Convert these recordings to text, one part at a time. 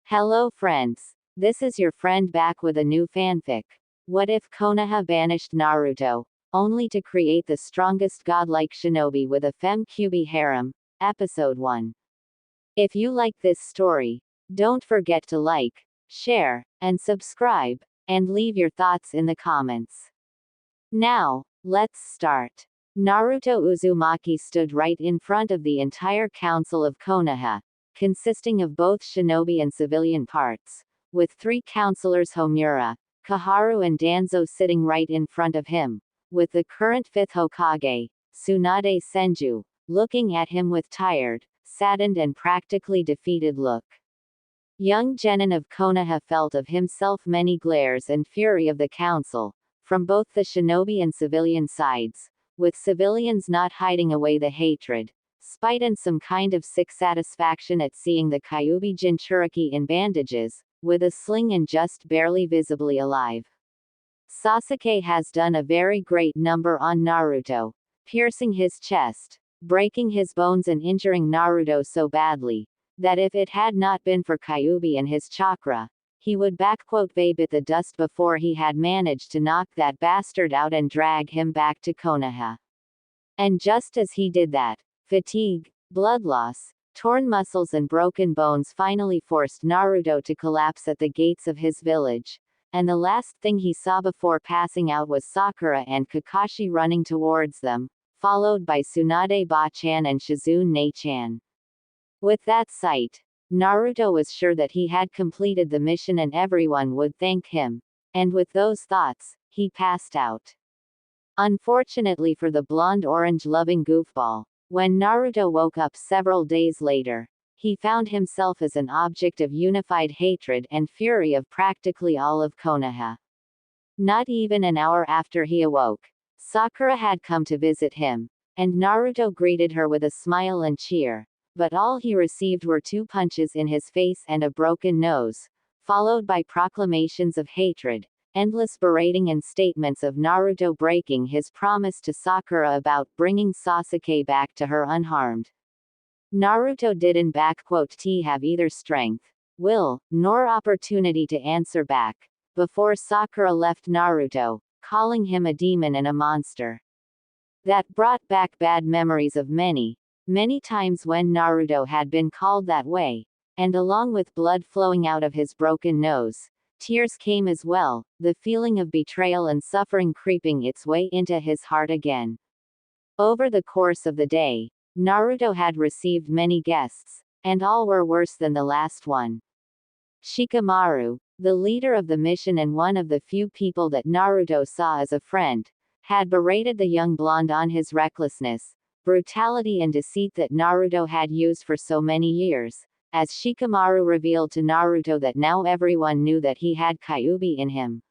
Hello friends. This is your friend back with a new fanfic. What if Konoha banished Naruto, only to create the strongest godlike shinobi with a Fem Kyūbi harem? Episode 1. If you like this story, don't forget to like, share, and subscribe, and leave your thoughts in the comments. Now, let's start. Naruto Uzumaki stood right in front of the entire council of Konoha, consisting of both shinobi and civilian parts, with three counselors Homura, Kaharu and Danzo sitting right in front of him, with the current fifth Hokage, Tsunade Senju, looking at him with tired, saddened and practically defeated look. Young Genin of Konoha felt of himself many glares and fury of the council, from both the shinobi and civilian sides, with civilians not hiding away the hatred, spite and some kind of sick satisfaction at seeing the Kyuubi Jinchuriki in bandages, with a sling and just barely visibly alive. Sasuke has done a very great number on Naruto, piercing his chest, breaking his bones and injuring Naruto so badly, that if it had not been for Kyuubi and his chakra, he would "bit the dust" before he had managed to knock that bastard out and drag him back to Konoha. And just as he did that, fatigue, blood loss, torn muscles and broken bones finally forced Naruto to collapse at the gates of his village, and the last thing he saw before passing out was Sakura and Kakashi running towards them, followed by Tsunade Ba-chan and Shizune-chan. With that sight, Naruto was sure that he had completed the mission and everyone would thank him, and with those thoughts, he passed out. Unfortunately for the blonde-orange loving goofball, when Naruto woke up several days later, he found himself as an object of unified hatred and fury of practically all of Konoha. Not even an hour after he awoke, Sakura had come to visit him, and Naruto greeted her with a smile and cheer, but all he received were 2 punches in his face and a broken nose, followed by proclamations of hatred, endless berating and statements of Naruto breaking his promise to Sakura about bringing Sasuke back to her unharmed. Naruto didn't have either strength, will, nor opportunity to answer back, before Sakura left Naruto, calling him a demon and a monster. That brought back bad memories of many times when Naruto had been called that way, and along with blood flowing out of his broken nose, tears came as well, the feeling of betrayal and suffering creeping its way into his heart again. Over the course of the day, Naruto had received many guests, and all were worse than the last one. Shikamaru, the leader of the mission and one of the few people that Naruto saw as a friend, had berated the young blonde on his recklessness, brutality and deceit that Naruto had used for so many years, as Shikamaru revealed to Naruto that now everyone knew that he had Kyuubi in him.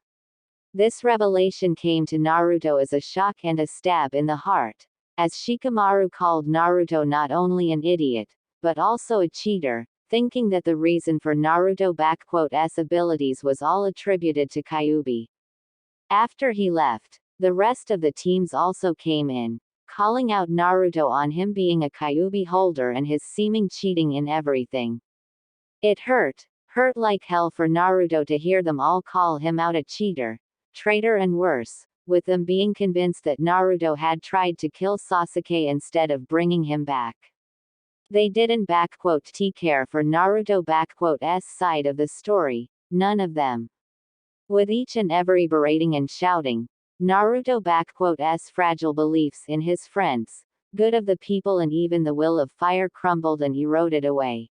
This revelation came to Naruto as a shock and a stab in the heart, as Shikamaru called Naruto not only an idiot, but also a cheater, thinking that the reason for Naruto's abilities was all attributed to Kyuubi. After he left, the rest of the teams also came in, calling out Naruto on him being a Kyuubi holder and his seeming cheating in everything. It hurt like hell for Naruto to hear them all call him out a cheater, traitor and worse, with them being convinced that Naruto had tried to kill Sasuke instead of bringing him back. They didn't care for Naruto's side of the story, none of them. With each and every berating and shouting, Naruto's fragile beliefs in his friends, good of the people and even the will of fire crumbled and eroded away.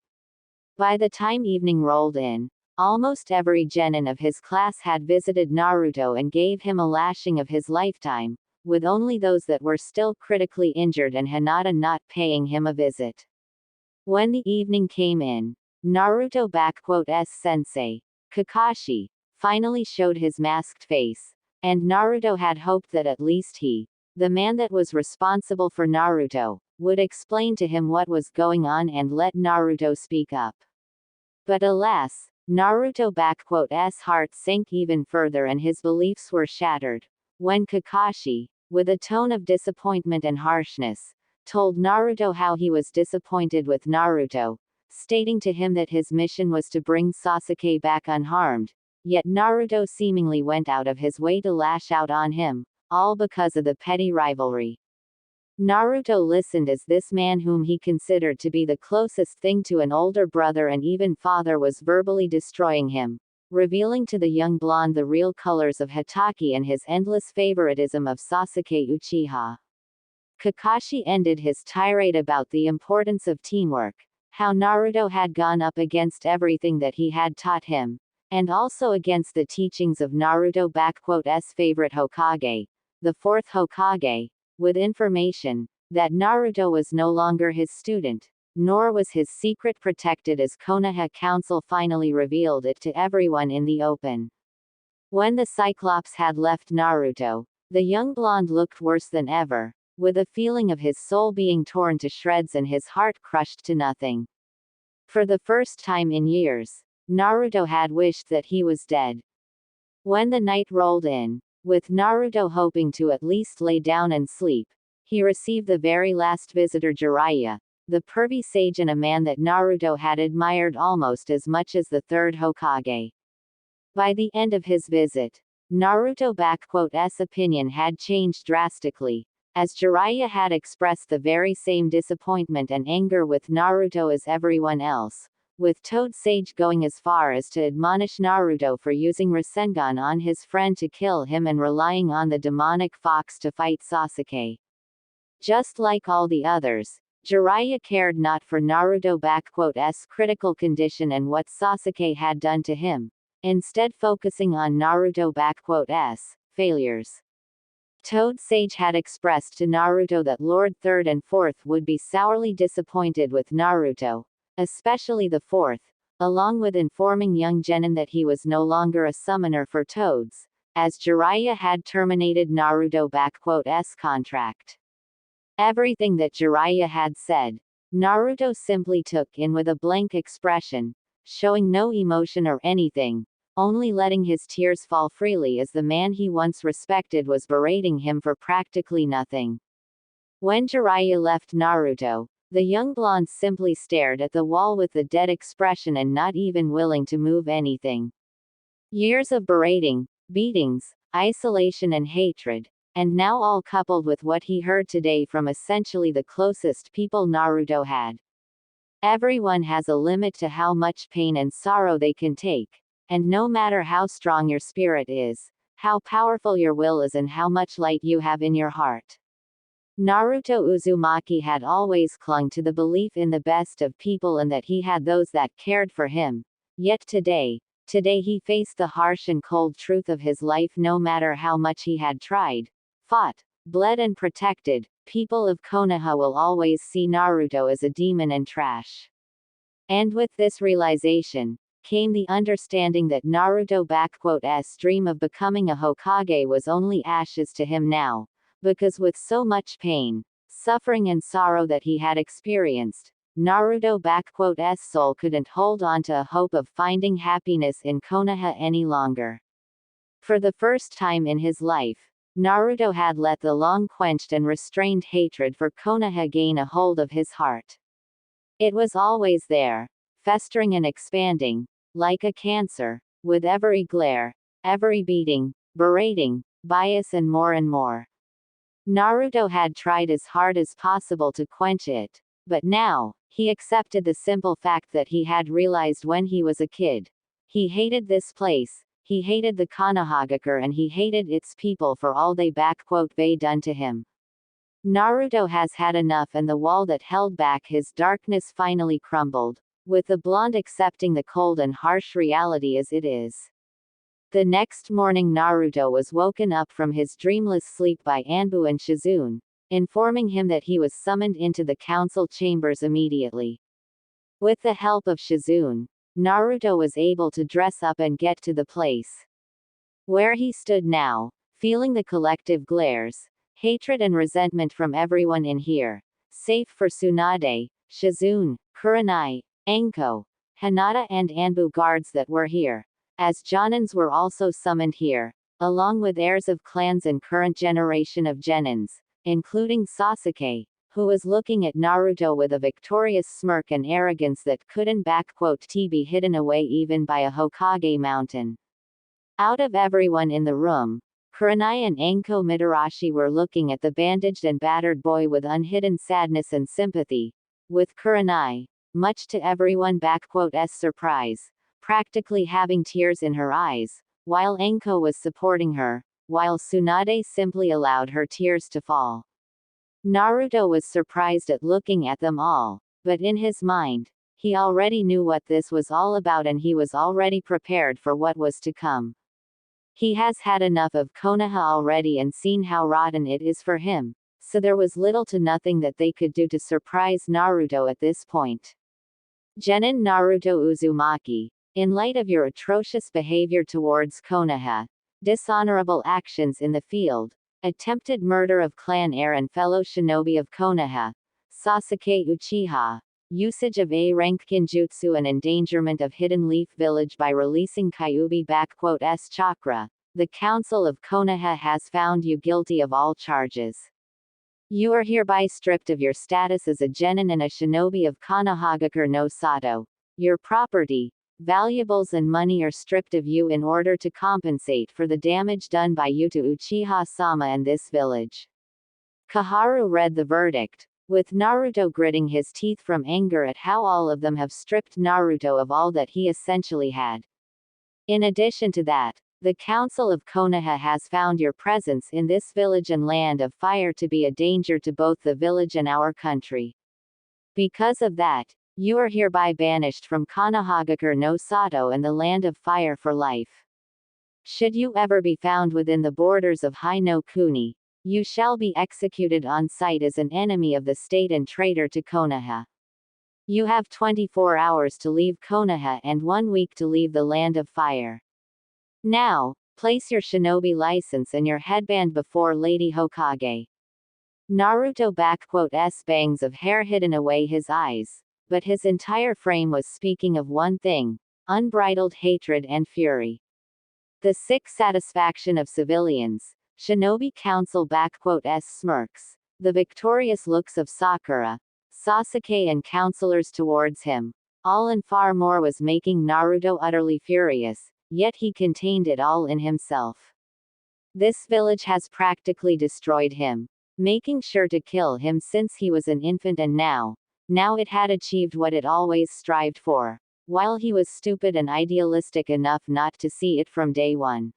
By the time evening rolled in, almost every genin of his class had visited Naruto and gave him a lashing of his lifetime, with only those that were still critically injured and Hinata not paying him a visit. When the evening came in, Naruto's sensei, Kakashi, finally showed his masked face, and Naruto had hoped that at least he, the man that was responsible for Naruto, would explain to him what was going on and let Naruto speak up. But alas, Naruto's heart sank even further and his beliefs were shattered, when Kakashi, with a tone of disappointment and harshness, told Naruto how he was disappointed with Naruto, stating to him that his mission was to bring Sasuke back unharmed. Yet Naruto seemingly went out of his way to lash out on him, all because of the petty rivalry. Naruto listened as this man whom he considered to be the closest thing to an older brother and even father was verbally destroying him, revealing to the young blonde the real colors of Hatake and his endless favoritism of Sasuke Uchiha. Kakashi ended his tirade about the importance of teamwork, how Naruto had gone up against everything that he had taught him, and also against the teachings of Naruto's favorite Hokage, the fourth Hokage, with information that Naruto was no longer his student, nor was his secret protected as Konoha Council finally revealed it to everyone in the open. When the Cyclops had left Naruto, the young blonde looked worse than ever, with a feeling of his soul being torn to shreds and his heart crushed to nothing. For the first time in years, Naruto had wished that he was dead. When the night rolled in, with Naruto hoping to at least lay down and sleep, he received the very last visitor, Jiraiya, the pervy sage and a man that Naruto had admired almost as much as the third Hokage. By the end of his visit, Naruto's opinion had changed drastically, as Jiraiya had expressed the very same disappointment and anger with Naruto as everyone else, with Toad Sage going as far as to admonish Naruto for using Rasengan on his friend to kill him and relying on the demonic fox to fight Sasuke. Just like all the others, Jiraiya cared not for Naruto's critical condition and what Sasuke had done to him, instead focusing on Naruto's failures. Toad Sage had expressed to Naruto that Lord Third and Fourth would be sourly disappointed with Naruto, especially the fourth, along with informing young Genin that he was no longer a summoner for toads, as Jiraiya had terminated Naruto's contract. Everything that Jiraiya had said, Naruto simply took in with a blank expression, showing no emotion or anything, only letting his tears fall freely as the man he once respected was berating him for practically nothing. When Jiraiya left Naruto, the young blonde simply stared at the wall with a dead expression and not even willing to move anything. Years of berating, beatings, isolation and hatred, and now all coupled with what he heard today from essentially the closest people Naruto had. Everyone has a limit to how much pain and sorrow they can take, and no matter how strong your spirit is, how powerful your will is and how much light you have in your heart. Naruto Uzumaki had always clung to the belief in the best of people and that he had those that cared for him. Yet today he faced the harsh and cold truth of his life. No matter how much he had tried, fought, bled and protected, people of Konoha will always see Naruto as a demon and trash. And with this realization, came the understanding that Naruto's dream of becoming a Hokage was only ashes to him now. Because with so much pain, suffering and sorrow that he had experienced, Naruto's soul couldn't hold on to a hope of finding happiness in Konoha any longer. For the first time in his life, Naruto had let the long-quenched and restrained hatred for Konoha gain a hold of his heart. It was always there, festering and expanding, like a cancer, with every glare, every beating, berating, bias and more. Naruto had tried as hard as possible to quench it, but now, he accepted the simple fact that he had realized when he was a kid. He hated this place, he hated the Konohagakure and he hated its people for all they done to him. Naruto has had enough and the wall that held back his darkness finally crumbled, with the blonde accepting the cold and harsh reality as it is. The next morning Naruto was woken up from his dreamless sleep by Anbu and Shizune, informing him that he was summoned into the council chambers immediately. With the help of Shizune, Naruto was able to dress up and get to the place where he stood now, feeling the collective glares, hatred and resentment from everyone in here, save for Tsunade, Shizune, Kurenai, Enko, Hinata and Anbu guards that were here, as Jonins were also summoned here, along with heirs of clans and current generation of Genins, including Sasuke, who was looking at Naruto with a victorious smirk and arrogance that couldn't be hidden away even by a Hokage mountain. Out of everyone in the room, Kurenai and Anko Mitarashi were looking at the bandaged and battered boy with unhidden sadness and sympathy, with Kurenai, much to everyone's surprise, practically having tears in her eyes, while Anko was supporting her, while Tsunade simply allowed her tears to fall. Naruto was surprised at looking at them all, but in his mind, he already knew what this was all about and he was already prepared for what was to come. He has had enough of Konoha already and seen how rotten it is for him, so there was little to nothing that they could do to surprise Naruto at this point. Genin Naruto Uzumaki, in light of your atrocious behavior towards Konoha, dishonorable actions in the field, attempted murder of clan heir and fellow shinobi of Konoha, Sasuke Uchiha, usage of A-rank kinjutsu and endangerment of Hidden Leaf Village by releasing Kyuubi chakra, the Council of Konoha has found you guilty of all charges. You are hereby stripped of your status as a genin and a shinobi of Konohagakure no Sato. Your property, valuables and money are stripped of you in order to compensate for the damage done by you to Uchiha-sama and this village. Kaharu read the verdict, with Naruto gritting his teeth from anger at how all of them have stripped Naruto of all that he essentially had. In addition to that, the Council of Konoha has found your presence in this village and land of fire to be a danger to both the village and our country. Because of that, you are hereby banished from Konohagakure no Sato and the land of fire for life. Should you ever be found within the borders of Hai no Kuni, you shall be executed on sight as an enemy of the state and traitor to Konoha. You have 24 hours to leave Konoha and 1 week to leave the land of fire. Now, place your shinobi license and your headband before Lady Hokage. Naruto bangs of hair hidden away his eyes, but his entire frame was speaking of one thing: unbridled hatred and fury. The sick satisfaction of civilians, Shinobi Council smirks, the victorious looks of Sakura, Sasuke and counselors towards him, all and far more was making Naruto utterly furious, yet he contained it all in himself. This village has practically destroyed him, making sure to kill him since he was an infant and now it had achieved what it always strived for, while he was stupid and idealistic enough not to see it from day one.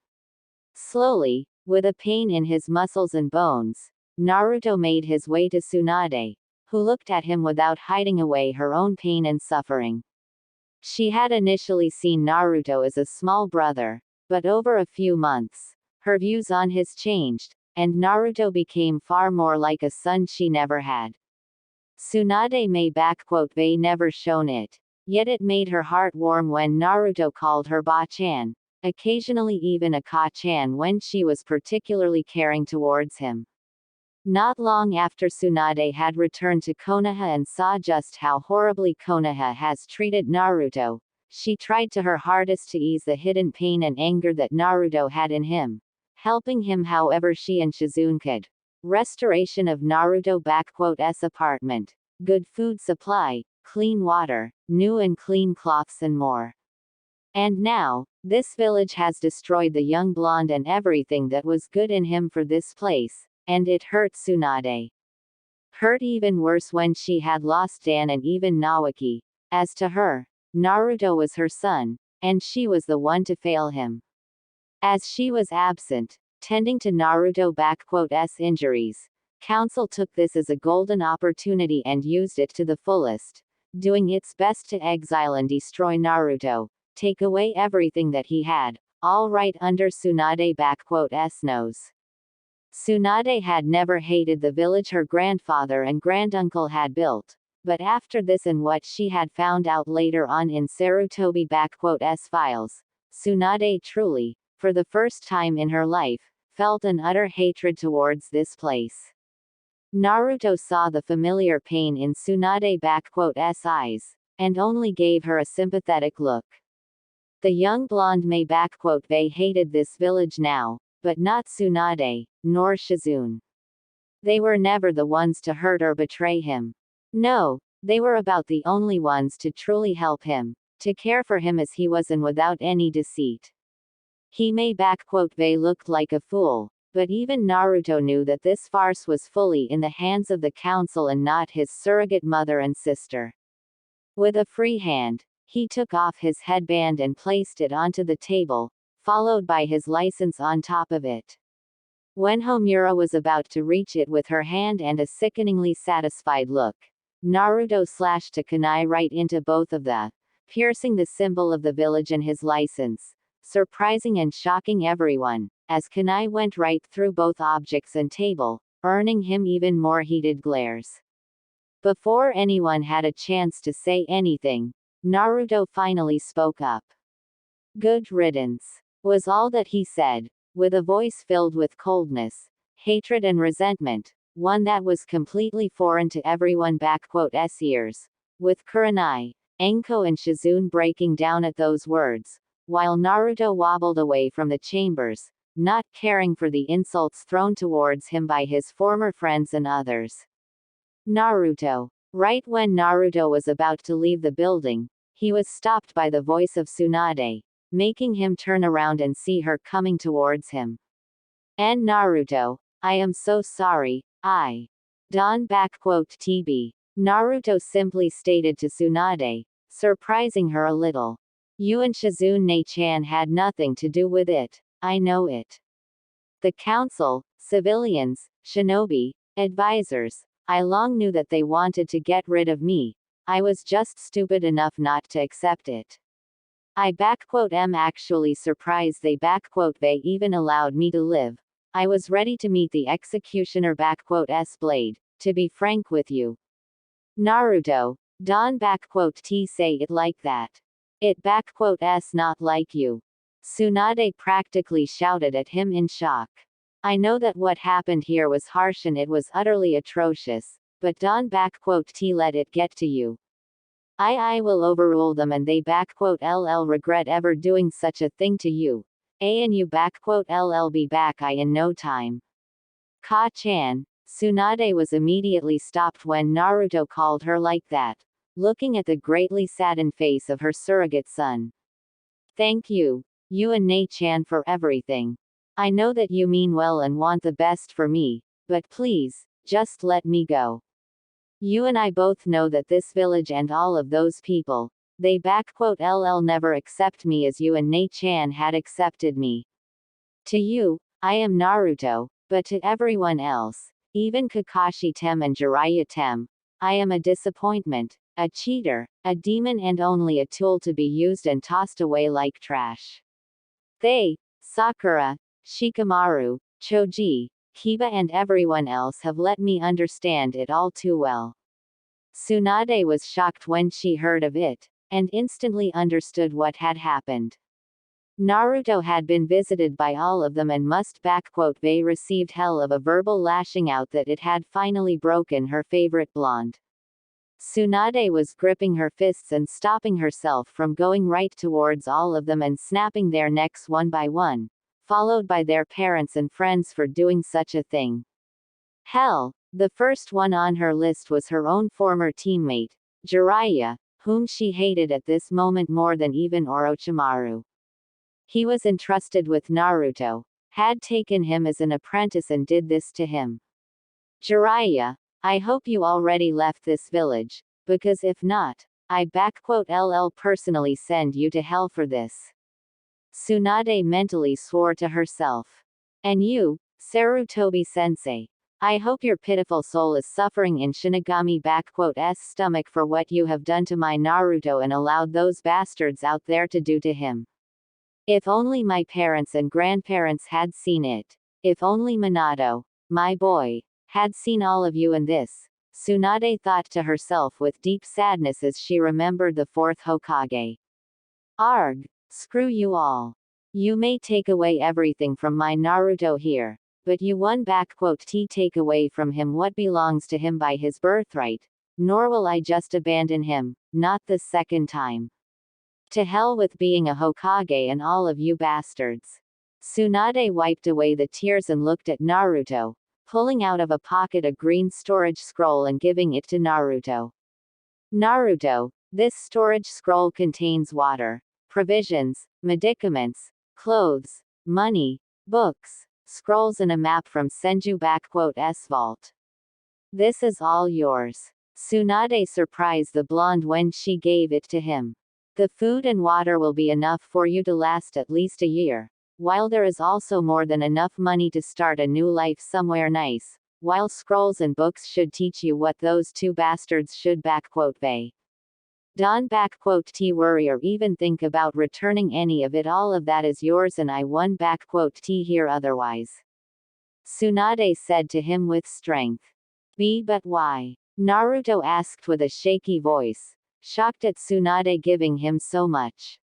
Slowly, with a pain in his muscles and bones, Naruto made his way to Tsunade, who looked at him without hiding away her own pain and suffering. She had initially seen Naruto as a small brother, but over a few months, her views on his changed, and Naruto became far more like a son she never had. Tsunade may never shown it, yet it made her heart warm when Naruto called her Ba-chan, occasionally even a Ka-chan when she was particularly caring towards him. Not long after Tsunade had returned to Konoha and saw just how horribly Konoha has treated Naruto, she tried to her hardest to ease the hidden pain and anger that Naruto had in him, helping him however she and Shizune could. Restoration of Naruto apartment, good food supply, clean water, new and clean cloths and more. And now, this village has destroyed the young blonde and everything that was good in him for this place, and it hurt Tsunade. Hurt even worse when she had lost Dan and even Naoki. As to her, Naruto was her son, and she was the one to fail him. As she was absent, tending to Naruto's injuries, Council took this as a golden opportunity and used it to the fullest, doing its best to exile and destroy Naruto, take away everything that he had, all right under Tsunade's nose. Tsunade had never hated the village her grandfather and granduncle had built, but after this and what she had found out later on in Sarutobi's files, Tsunade truly, for the first time in her life, felt an utter hatred towards this place. Naruto saw the familiar pain in Tsunade's eyes, and only gave her a sympathetic look. The young blonde hated this village now, but not Tsunade, nor Shizune. They were never the ones to hurt or betray him. No, they were about the only ones to truly help him, to care for him as he was and without any deceit. He may looked like a fool, but even Naruto knew that this farce was fully in the hands of the council and not his surrogate mother and sister. With a free hand, he took off his headband and placed it onto the table, followed by his license on top of it. When Homura was about to reach it with her hand and a sickeningly satisfied look, Naruto slashed a kunai right into both of them, piercing the symbol of the village and his license, surprising and shocking everyone, as kunai went right through both objects and table, earning him even more heated glares. Before anyone had a chance to say anything, Naruto finally spoke up. "Good riddance," was all that he said, with a voice filled with coldness, hatred and resentment, one that was completely foreign to everyone's ears, with Kurenai, Enko and Shizune breaking down at those words, while Naruto wobbled away from the chambers, not caring for the insults thrown towards him by his former friends and others. Naruto. Right when Naruto was about to leave the building, he was stopped by the voice of Tsunade, making him turn around and see her coming towards him. "And Naruto, I am so sorry, TB. Naruto simply stated to Tsunade, surprising her a little. "You and Shizune-chan had nothing to do with it, I know it. The council, civilians, shinobi, advisors, I long knew that they wanted to get rid of me, I was just stupid enough not to accept it. I am actually surprised they even allowed me to live. I was ready to meet the executioner blade, to be frank with you." Naruto, don't say it like that. It not like you. Tsunade practically shouted at him in shock. "I know that what happened here was harsh and it was utterly atrocious, but don't let it get to you. I will overrule them and they regret ever doing such a thing to you. And you be back in no time." Ka-chan. Tsunade was immediately stopped when Naruto called her like that, looking at the greatly saddened face of her surrogate son. "Thank you, you and Ne-chan, for everything. I know that you mean well and want the best for me, but please, just let me go. You and I both know that this village and all of those people, they never accept me as you and Ne-chan had accepted me. To you, I am Naruto, but to everyone else, even Kakashi Tem and Jiraiya Tem, I am a disappointment, a cheater, a demon and only a tool to be used and tossed away like trash. They, Sakura, Shikamaru, Choji, Kiba and everyone else have let me understand it all too well." Tsunade was shocked when she heard of it, and instantly understood what had happened. Naruto had been visited by all of them and must they received hell of a verbal lashing out that it had finally broken her favorite blonde. Tsunade was gripping her fists and stopping herself from going right towards all of them and snapping their necks one by one, followed by their parents and friends for doing such a thing. Hell, the first one on her list was her own former teammate, Jiraiya, whom she hated at this moment more than even Orochimaru. He was entrusted with Naruto, had taken him as an apprentice and did this to him. "Jiraiya, I hope you already left this village, because if not, I personally send you to hell for this." Tsunade mentally swore to herself. "And you, Sarutobi-sensei, I hope your pitiful soul is suffering in Shinigami-s stomach for what you have done to my Naruto and allowed those bastards out there to do to him. If only my parents and grandparents had seen it. If only Minato, my boy, had seen all of you in this," Tsunade thought to herself with deep sadness as she remembered the fourth Hokage. "Arg, screw you all. You may take away everything from my Naruto here, but you won't take away from him what belongs to him by his birthright, nor will I just abandon him, not the second time. To hell with being a Hokage and all of you bastards." Tsunade wiped away the tears and looked at Naruto, pulling out of a pocket a green storage scroll and giving it to Naruto. Naruto, this storage scroll contains water, provisions, medicaments, clothes, money, books, scrolls and a map from Senju*'s vault. This is all yours. Tsunade surprised the blonde when she gave it to him. The food and water will be enough for you to last at least a year, while there is also more than enough money to start a new life somewhere nice, while scrolls and books should teach you what those two bastards should they. Don't worry or even think about returning any of it. All of that is yours and I won't here otherwise. Tsunade said to him with strength. But why? Naruto asked with a shaky voice, shocked at Tsunade giving him so much.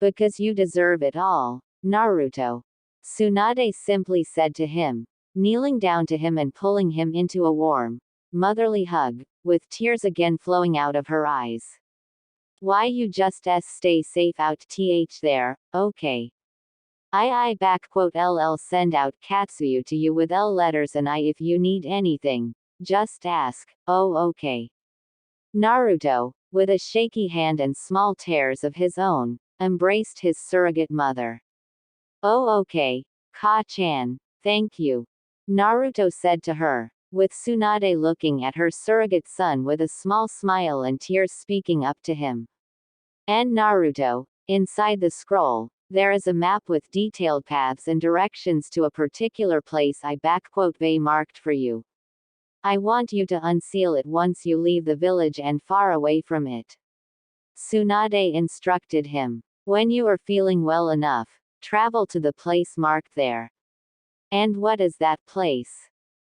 Because you deserve it all, Naruto. Tsunade simply said to him, kneeling down to him and pulling him into a warm, motherly hug, with tears again flowing out of her eyes. Why you just stay safe out there, okay? LL send out Katsuyu to you with L letters and I if you need anything, just ask, oh okay. Naruto, with a shaky hand and small tears of his own, embraced his surrogate mother. Oh okay, Ka-chan, thank you. Naruto said to her, with Tsunade looking at her surrogate son with a small smile and tears speaking up to him. And Naruto, inside the scroll, there is a map with detailed paths and directions to a particular place I marked for you. I want you to unseal it once you leave the village and far away from it. Tsunade instructed him. When you are feeling well enough, travel to the place marked there. And what is that place?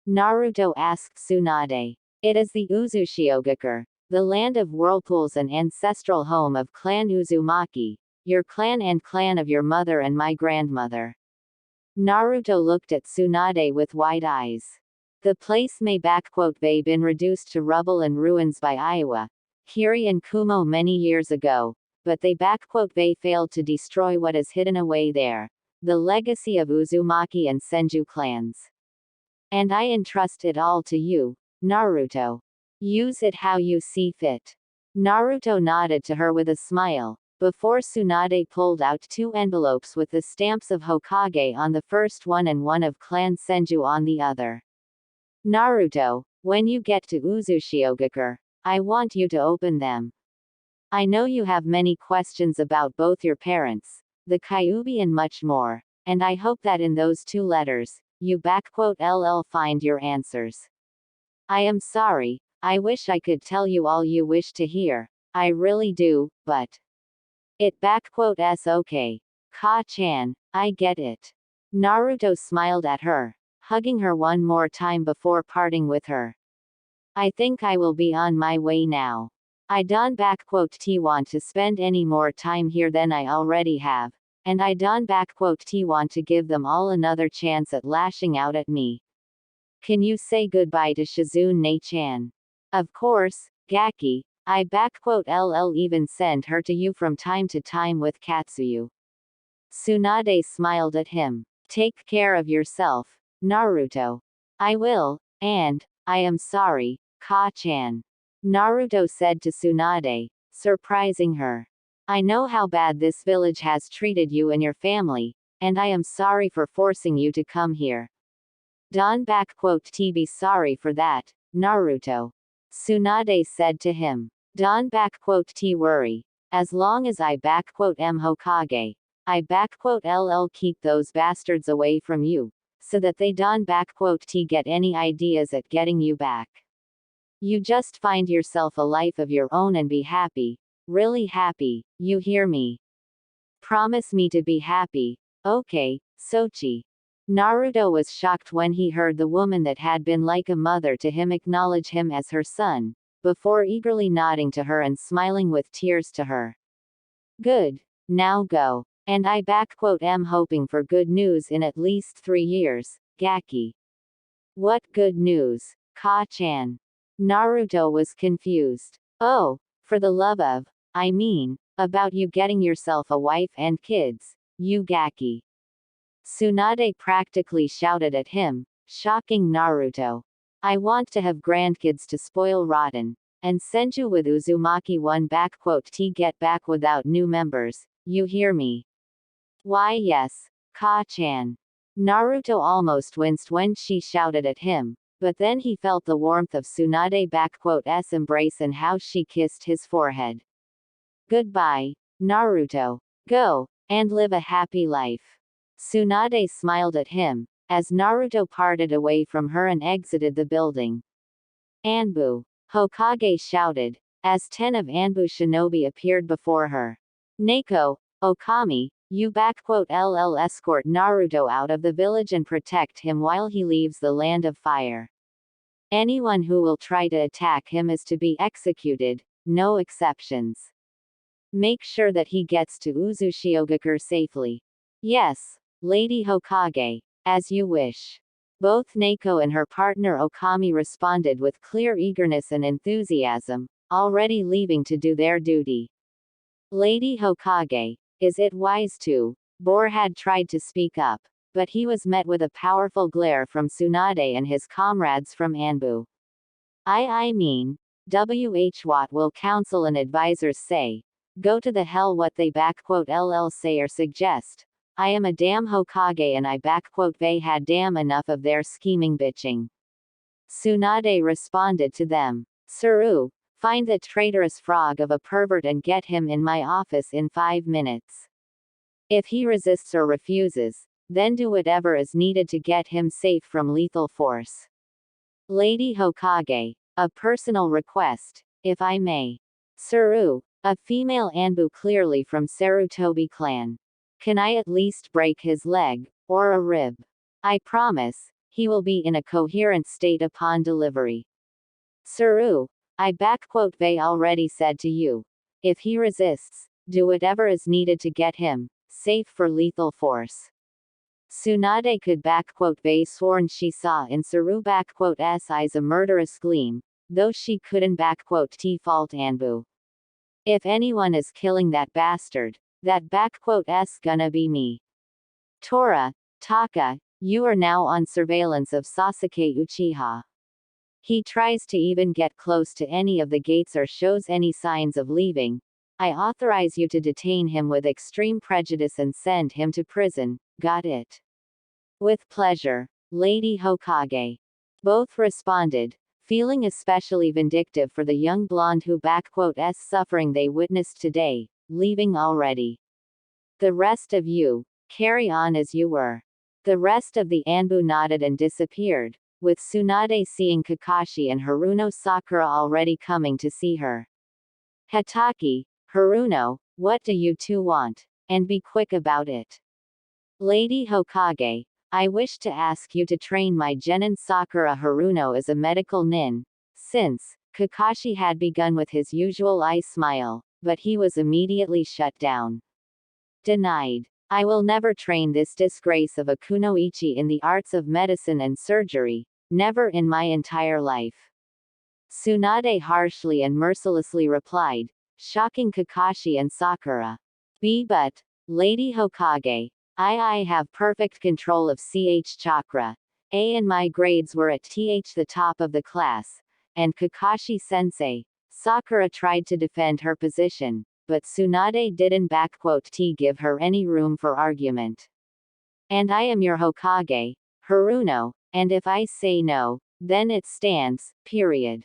Naruto asked Tsunade. It is the Uzushiogakure, the land of whirlpools and ancestral home of Clan Uzumaki, your clan and clan of your mother and my grandmother. Naruto looked at Tsunade with wide eyes. The place may been reduced to rubble and ruins by Iowa, Kiri and Kumo many years ago, but they failed to destroy what is hidden away there, the legacy of Uzumaki and Senju clans. And I entrust it all to you, Naruto. Use it how you see fit. Naruto nodded to her with a smile, before Tsunade pulled out 2 envelopes with the stamps of Hokage on the first one and one of Clan Senju on the other. Naruto, when you get to Uzushiogakure, I want you to open them. I know you have many questions about both your parents, the Kyuubi and much more, and I hope that in those 2 letters, you LL find your answers. I am sorry, I wish I could tell you all you wish to hear, I really do, but it okay. Ka-chan, I get it. Naruto smiled at her, hugging her one more time before parting with her. I think I will be on my way now. I don't want to spend any more time here than I already have, and I don't want to give them all another chance at lashing out at me. Can you say goodbye to Shizune-chan? Of course, Gaki, I LL even send her to you from time to time with Katsuyu. Tsunade smiled at him. Take care of yourself, Naruto. I will, and, I am sorry, Ka-chan. Naruto said to Tsunade, surprising her. I know how bad this village has treated you and your family, and I am sorry for forcing you to come here. Don't be sorry for that, Naruto. Tsunade said to him. Don't worry. As long as I am Hokage, I LL keep those bastards away from you, so that they don't get any ideas at getting you back. You just find yourself a life of your own and be happy, really happy, you hear me? Promise me to be happy, okay, Sochi. Naruto was shocked when he heard the woman that had been like a mother to him acknowledge him as her son, before eagerly nodding to her and smiling with tears to her. Good, now go. And I am hoping for good news in at least 3 years, Gaki. What good news, Ka-chan? Naruto was confused. Oh, for the love of, I mean, about you getting yourself a wife and kids, you Gaki. Tsunade practically shouted at him, shocking Naruto. I want to have grandkids to spoil rotten. And Senju with Uzumaki 1 T get back without new members, you hear me? Why yes, Ka-chan. Naruto almost winced when she shouted at him, but then he felt the warmth of Tsunade's embrace and how she kissed his forehead. Goodbye, Naruto. Go, and live a happy life. Tsunade smiled at him, as Naruto parted away from her and exited the building. Anbu, Hokage shouted, as 10 of Anbu shinobi appeared before her. Neko, Okami, you LL escort Naruto out of the village and protect him while he leaves the land of fire. Anyone who will try to attack him is to be executed, no exceptions. Make sure that he gets to Uzushiogakure safely. Yes, Lady Hokage, as you wish. Both Neko and her partner Okami responded with clear eagerness and enthusiasm, already leaving to do their duty. Lady Hokage, is it wise to? Bor had tried to speak up, but he was met with a powerful glare from Tsunade and his comrades from Anbu. I mean, what will counsel and advisors say? Go to the hell what they LL say or suggest. I am a damn Hokage and I they had damn enough of their scheming bitching. Tsunade responded to them. Suru, find that traitorous frog of a pervert and get him in my office in 5 minutes. If he resists or refuses, then do whatever is needed to get him safe from lethal force. Lady Hokage, a personal request, if I may. Suru, a female Anbu clearly from Sarutobi clan. Can I at least break his leg, or a rib? I promise, he will be in a coherent state upon delivery. Suru, I they already said to you. If he resists, do whatever is needed to get him safe for lethal force. Tsunade could they sworn she saw in Suru s eyes a murderous gleam, though she couldn't fault Anbu. If anyone is killing that bastard, that s gonna be me. Tora, Taka, you are now on surveillance of Sasuke Uchiha. He tries to even get close to any of the gates or shows any signs of leaving. I authorize you to detain him with extreme prejudice and send him to prison, got it? With pleasure, Lady Hokage. Both responded, feeling especially vindictive for the young blonde who suffering they witnessed today, leaving already. The rest of you, carry on as you were. The rest of the Anbu nodded and disappeared, with Tsunade seeing Kakashi and Haruno Sakura already coming to see her. Hatake, Haruno, what do you two want? And be quick about it. Lady Hokage, I wish to ask you to train my genin Sakura Haruno as a medical nin. Since, Kakashi had begun with his usual eye smile, but he was immediately shut down. Denied. I will never train this disgrace of a kunoichi in the arts of medicine and surgery, never in my entire life. Tsunade harshly and mercilessly replied, shocking Kakashi and Sakura. But, Lady Hokage, I have perfect control of chakra. And my grades were at the top of the class. And Kakashi-sensei, Sakura tried to defend her position, but Tsunade didn't give her any room for argument. And I am your Hokage, Haruno, and if I say no, then it stands, period.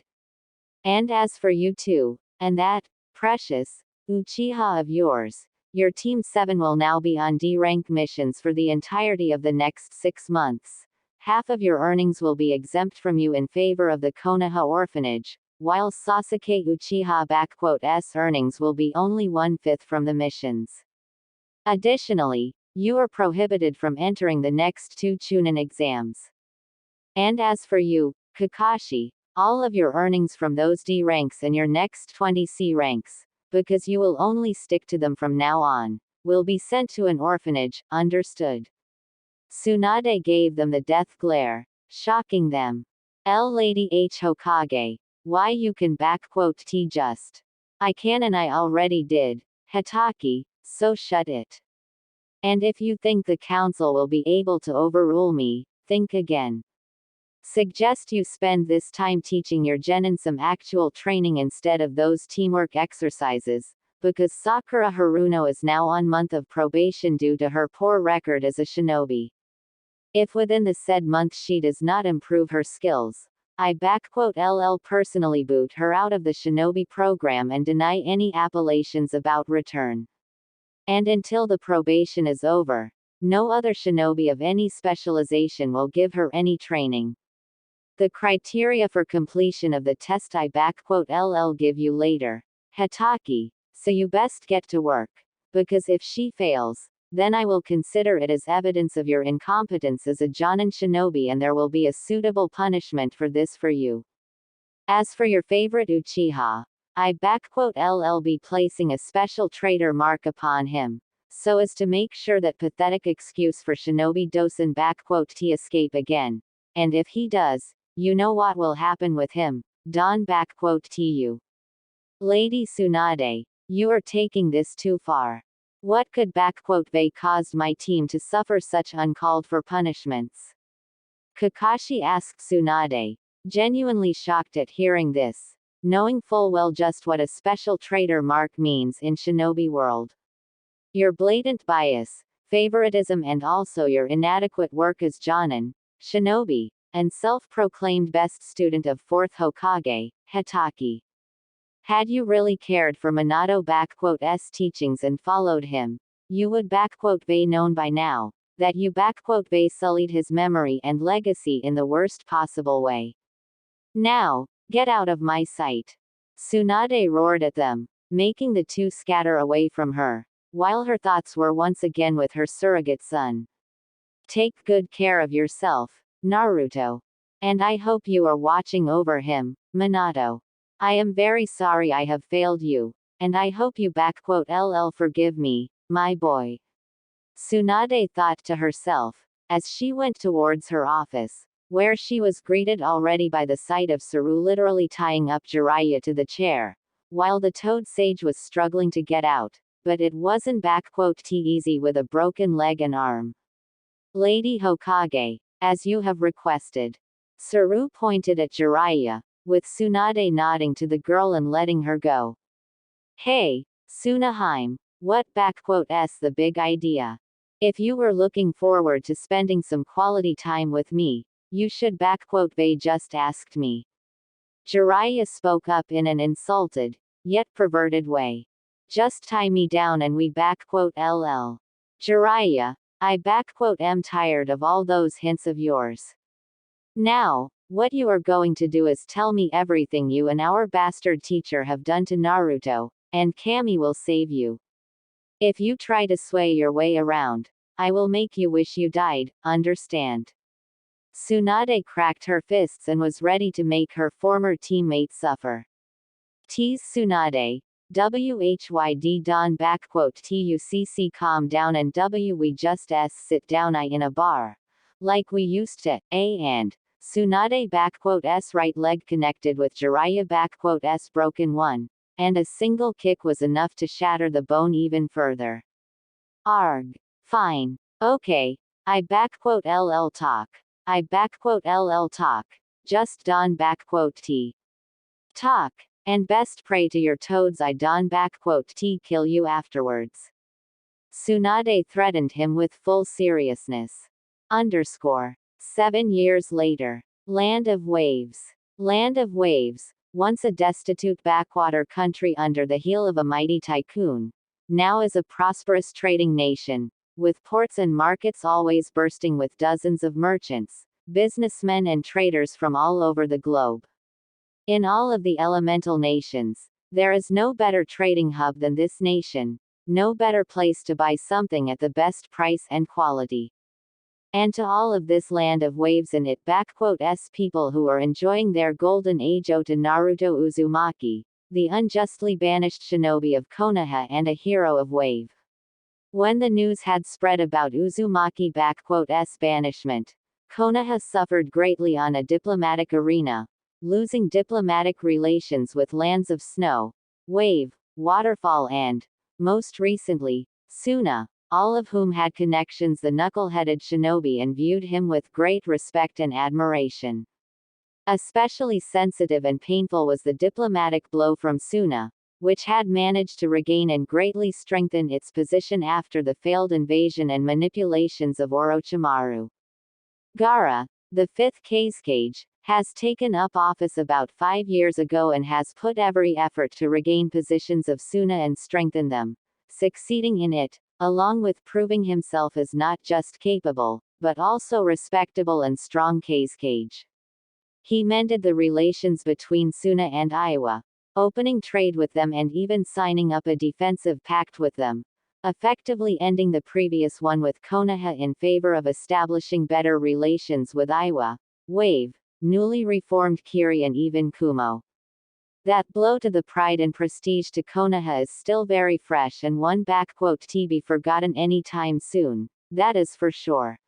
And as for you two, and that, precious, Uchiha of yours, your Team 7 will now be on D-rank missions for the entirety of the next 6 months. Half of your earnings will be exempt from you in favor of the Konoha orphanage, while Sasuke Uchiha's earnings will be only 1/5 from the missions. Additionally, you are prohibited from entering the next 2 Chunin exams. And as for you, Kakashi, all of your earnings from those D ranks and your next 20 C ranks, because you will only stick to them from now on, will be sent to an orphanage, understood? Tsunade gave them the death glare, shocking them. Lady Hokage, why you can just. I can and I already did, Hatake, so shut it. And if you think the council will be able to overrule me, think again. Suggest you spend this time teaching your genin some actual training instead of those teamwork exercises, because Sakura Haruno is now on month of probation due to her poor record as a shinobi. If within the said month she does not improve her skills, I personally boot her out of the shinobi program and deny any appellations about return. And until the probation is over, no other shinobi of any specialization will give her any training. The criteria for completion of the test I give you later, Hitaki, so you best get to work. Because if she fails, then I will consider it as evidence of your incompetence as a Jonin shinobi and there will be a suitable punishment for this for you. As for your favorite Uchiha, I be placing a special traitor mark upon him, so as to make sure that pathetic excuse for shinobi dosen T escape again. And if he does, you know what will happen with him, Don Tu. Lady Tsunade, you are taking this too far. What could they caused my team to suffer such uncalled for punishments? Kakashi asked Tsunade, genuinely shocked at hearing this, knowing full well just what a special traitor mark means in shinobi world. Your blatant bias, favoritism and also your inadequate work as Jonin, shinobi, and self-proclaimed best student of 4th Hokage, Hitaki. Had you really cared for Minato teachings and followed him, you would be known by now, that you be sullied his memory and legacy in the worst possible way. Now, get out of my sight. Tsunade roared at them, making the two scatter away from her, while her thoughts were once again with her surrogate son. Take good care of yourself, Naruto. And I hope you are watching over him, Minato. I am very sorry I have failed you, and I hope you forgive me, my boy. Tsunade thought to herself, as she went towards her office, where she was greeted already by the sight of Saru literally tying up Jiraiya to the chair, while the Toad Sage was struggling to get out, but it wasn't easy with a broken leg and arm. Lady Hokage, as you have requested. Saru pointed at Jiraiya, with Tsunade nodding to the girl and letting her go. Hey, Tsunaheim, what the big idea? If you were looking forward to spending some quality time with me, you should just asked me. Jiraiya spoke up in an insulted, yet perverted way. Just tie me down and we LL. Jiraiya, I am tired of all those hints of yours. Now, what you are going to do is tell me everything you and our bastard teacher have done to Naruto, and Kami will save you. If you try to sway your way around, I will make you wish you died, understand? Tsunade cracked her fists and was ready to make her former teammate suffer. Tease Tsunade. WHYD Don TUCC calm down and we just sit down in a bar. Like we used to, and Tsunade right leg connected with Jiraiya broken one, and a single kick was enough to shatter the bone even further. Arg. Fine. Okay. I LL talk. I LL talk. Just Don T. Talk. And best pray to your toads I don T kill you afterwards. Tsunade threatened him with full seriousness. 7 years later. Land of Waves. Land of Waves, once a destitute backwater country under the heel of a mighty tycoon, now is a prosperous trading nation, with ports and markets always bursting with dozens of merchants, businessmen and traders from all over the globe. In all of the elemental nations, there is no better trading hub than this nation, no better place to buy something at the best price and quality. And to all of this land of waves and it people who are enjoying their golden age owe to Naruto Uzumaki, the unjustly banished shinobi of Konoha and a hero of wave. When the news had spread about Uzumaki banishment, Konoha suffered greatly on a diplomatic arena, losing diplomatic relations with lands of snow, wave, waterfall and, most recently, Suna, all of whom had connections the knuckle-headed shinobi and viewed him with great respect and admiration. Especially sensitive and painful was the diplomatic blow from Suna, which had managed to regain and greatly strengthen its position after the failed invasion and manipulations of Orochimaru. Gaara, the fifth Kazekage, has taken up office about 5 years ago and has put every effort to regain positions of Suna and strengthen them, succeeding in it, along with proving himself as not just capable, but also respectable and strong Kazekage. He mended the relations between Suna and Iwa, opening trade with them and even signing up a defensive pact with them, effectively ending the previous one with Konoha in favor of establishing better relations with Iwa, Wave, newly reformed Kiri and even Kumo. That blow to the pride and prestige to Konoha is still very fresh and won't be forgotten anytime soon, that is for sure.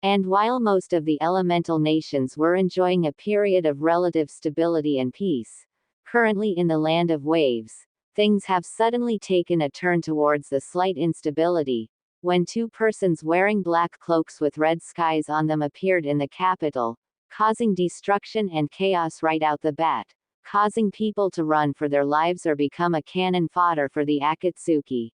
And while most of the elemental nations were enjoying a period of relative stability and peace, currently in the land of waves, things have suddenly taken a turn towards the slight instability, when two persons wearing black cloaks with red skies on them appeared in the capital, causing destruction and chaos right out the bat, causing people to run for their lives or become a cannon fodder for the Akatsuki.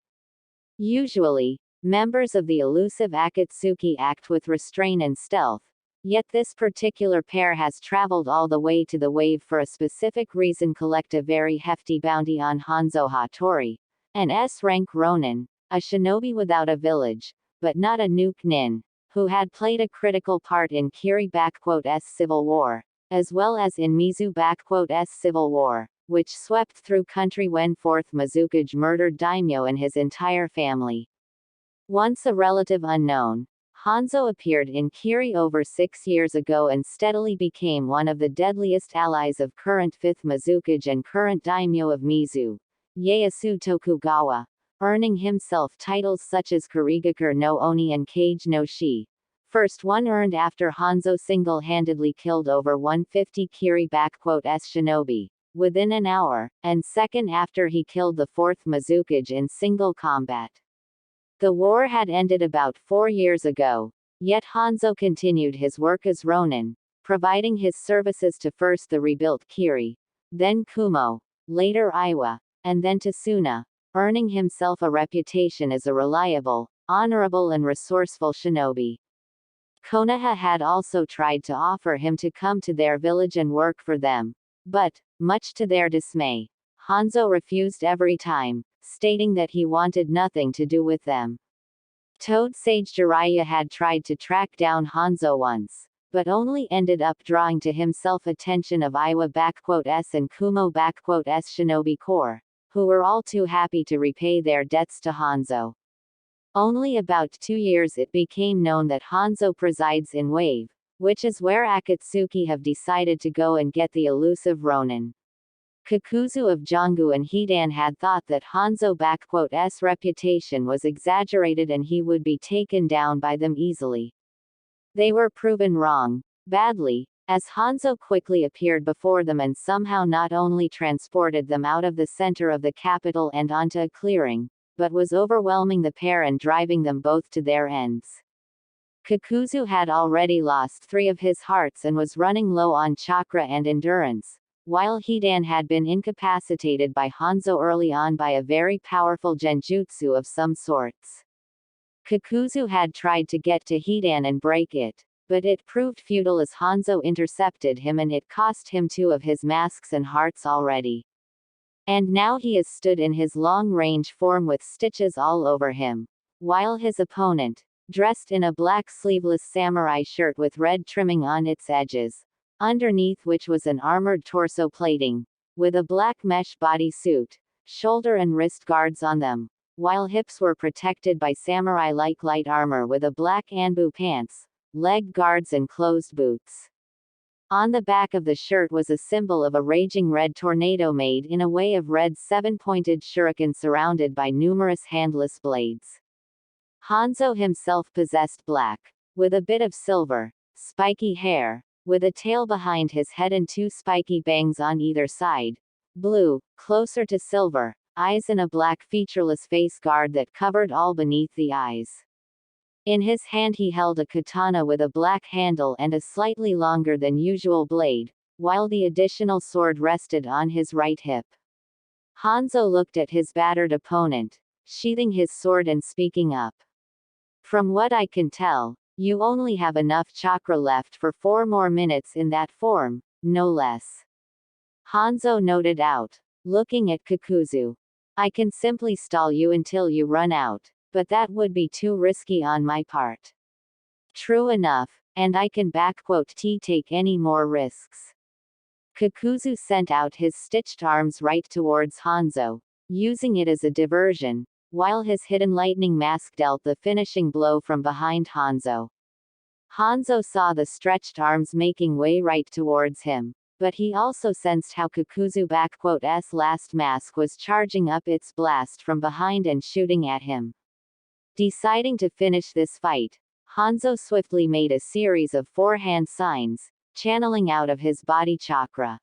Usually, members of the elusive Akatsuki act with restraint and stealth, yet this particular pair has traveled all the way to the wave for a specific reason: collect a very hefty bounty on Hanzo Hattori, an S-rank Ronin, a shinobi without a village, but not a nuke nin, who had played a critical part in Kiri-S civil war, as well as in Mizu-S civil war, which swept through country when 4th Mizukage murdered Daimyo and his entire family. Once a relative unknown, Hanzo appeared in Kiri over 6 years ago and steadily became one of the deadliest allies of current 5th Mizukage and current daimyo of Mizu, Ieyasu Tokugawa, earning himself titles such as Kirigakur no Oni and Kage no Shi. First one earned after Hanzo single-handedly killed over 150 Kiri-S shinobi, within an hour, and second after he killed the 4th Mizukage in single combat. The war had ended about 4 years ago, yet Hanzo continued his work as Ronin, providing his services to first the rebuilt Kiri, then Kumo, later Iwa, and then to Suna, earning himself a reputation as a reliable, honorable and resourceful shinobi. Konoha had also tried to offer him to come to their village and work for them, but, much to their dismay, Hanzo refused every time, stating that he wanted nothing to do with them. Toad Sage Jiraiya had tried to track down Hanzo once, but only ended up drawing to himself attention of Iwa-S and Kumo-S Shinobi Corps, who were all too happy to repay their debts to Hanzo. Only about 2 years it became known that Hanzo presides in Wave, which is where Akatsuki have decided to go and get the elusive Ronin. Kakuzu of Jongu and Hidan had thought that Hanzo-S reputation was exaggerated and he would be taken down by them easily. They were proven wrong, badly, as Hanzo quickly appeared before them and somehow not only transported them out of the center of the capital and onto a clearing, but was overwhelming the pair and driving them both to their ends. Kakuzu had already lost 3 of his hearts and was running low on chakra and endurance, while Hidan had been incapacitated by Hanzo early on by a very powerful genjutsu of some sorts. Kakuzu had tried to get to Hidan and break it, but it proved futile as Hanzo intercepted him and it cost him 2 of his masks and hearts already. And now he is stood in his long-range form with stitches all over him, while his opponent, dressed in a black sleeveless samurai shirt with red trimming on its edges, underneath which was an armored torso plating, with a black mesh body suit, shoulder and wrist guards on them, while hips were protected by samurai-like light armor with a black anbu pants, leg guards and closed boots. On the back of the shirt was a symbol of a raging red tornado made in a way of red 7-pointed shuriken surrounded by numerous handless blades. Hanzo himself possessed black, with a bit of silver, spiky hair, with a tail behind his head and 2 spiky bangs on either side, blue, closer to silver, eyes and a black featureless face guard that covered all beneath the eyes. In his hand he held a katana with a black handle and a slightly longer than usual blade, while the additional sword rested on his right hip. Hanzo looked at his battered opponent, sheathing his sword and speaking up. From what I can tell, you only have enough chakra left for 4 more minutes in that form, no less. Hanzo noted out, looking at Kakuzu. I can simply stall you until you run out, but that would be too risky on my part. True enough, and I can take any more risks. Kakuzu sent out his stitched arms right towards Hanzo, using it as a diversion, while his hidden lightning mask dealt the finishing blow from behind Hanzo. Hanzo saw the stretched arms making way right towards him, but he also sensed how Kakuzu's last mask was charging up its blast from behind and shooting at him. Deciding to finish this fight, Hanzo swiftly made a series of 4 hand signs, channeling out of his body chakra.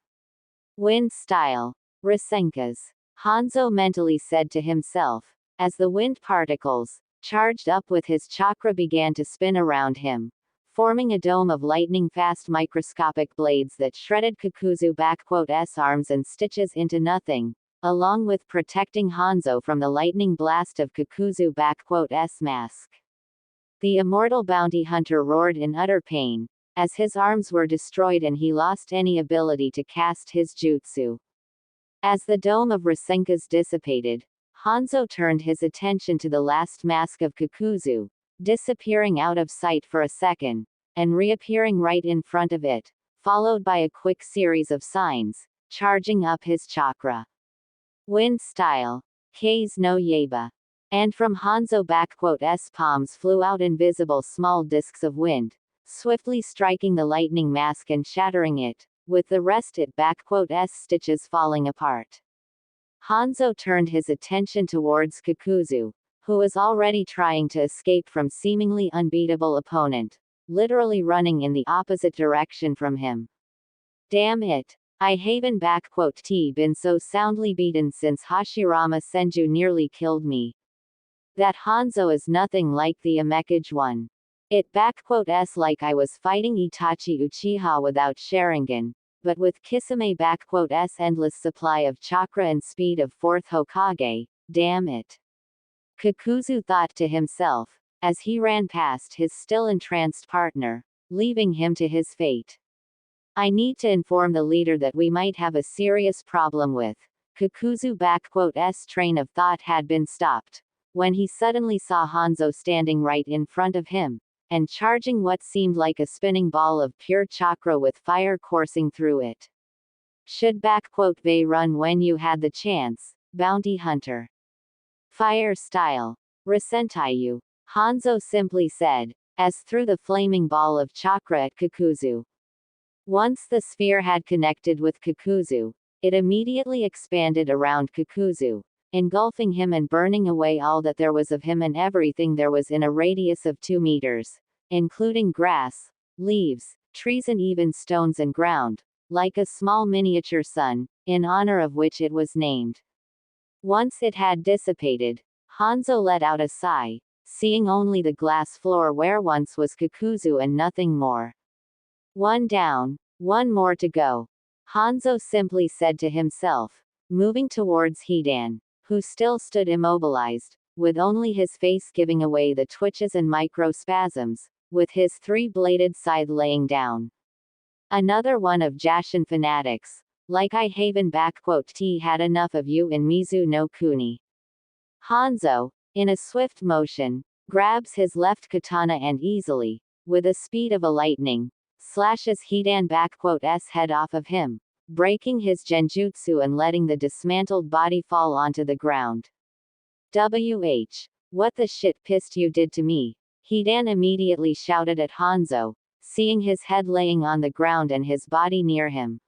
Wind style. Rasenkas. Hanzo mentally said to himself, as the wind particles, charged up with his chakra, began to spin around him, forming a dome of lightning-fast microscopic blades that shredded Kakuzu's arms and stitches into nothing, along with protecting Hanzo from the lightning blast of Kakuzu's mask. The immortal bounty hunter roared in utter pain, as his arms were destroyed and he lost any ability to cast his jutsu. As the dome of Rasenkas dissipated, Hanzo turned his attention to the last mask of Kakuzu, disappearing out of sight for a second, and reappearing right in front of it, followed by a quick series of signs, charging up his chakra. Wind style. Kei's no Yaiba. And from Hanzo's palms flew out invisible small discs of wind, swiftly striking the lightning mask and shattering it, with the rest its stitches falling apart. Hanzo turned his attention towards Kakuzu, who was already trying to escape from seemingly unbeatable opponent, literally running in the opposite direction from him. Damn it. I haven't been so soundly beaten since Hashirama Senju nearly killed me. That Hanzo is nothing like the Amekage one. It's like I was fighting Itachi Uchiha without Sharingan, but with Kisame's endless supply of chakra and speed of 4th Hokage, damn it. Kakuzu thought to himself, as he ran past his still entranced partner, leaving him to his fate. I need to inform the leader that we might have a serious problem with. Kakuzu's train of thought had been stopped, when he suddenly saw Hanzo standing right in front of him, and charging what seemed like a spinning ball of pure chakra with fire coursing through it. Should they run when you had the chance, bounty hunter? Fire style. Resentayu. Hanzo simply said, as threw the flaming ball of chakra at Kakuzu. Once the sphere had connected with Kakuzu, it immediately expanded around Kakuzu, engulfing him and burning away all that there was of him and everything there was in a radius of 2 meters, including grass, leaves, trees and even stones and ground, like a small miniature sun, in honor of which it was named. Once it had dissipated, Hanzo let out a sigh, seeing only the glass floor where once was Kakuzu and nothing more. One down, one more to go. Hanzo simply said to himself, moving towards Hidan, who still stood immobilized, with only his face giving away the twitches and microspasms, with his 3-bladed scythe laying down. Another one of Jashin fanatics, like I haven had enough of you in Mizu no Kuni. Hanzo, in a swift motion, grabs his left katana and easily, with the speed of a lightning, slashes Hidan's head off of him, breaking his genjutsu and letting the dismantled body fall onto the ground. What the shit pissed you did to me? Hidan immediately shouted at Hanzo, seeing his head laying on the ground and his body near him.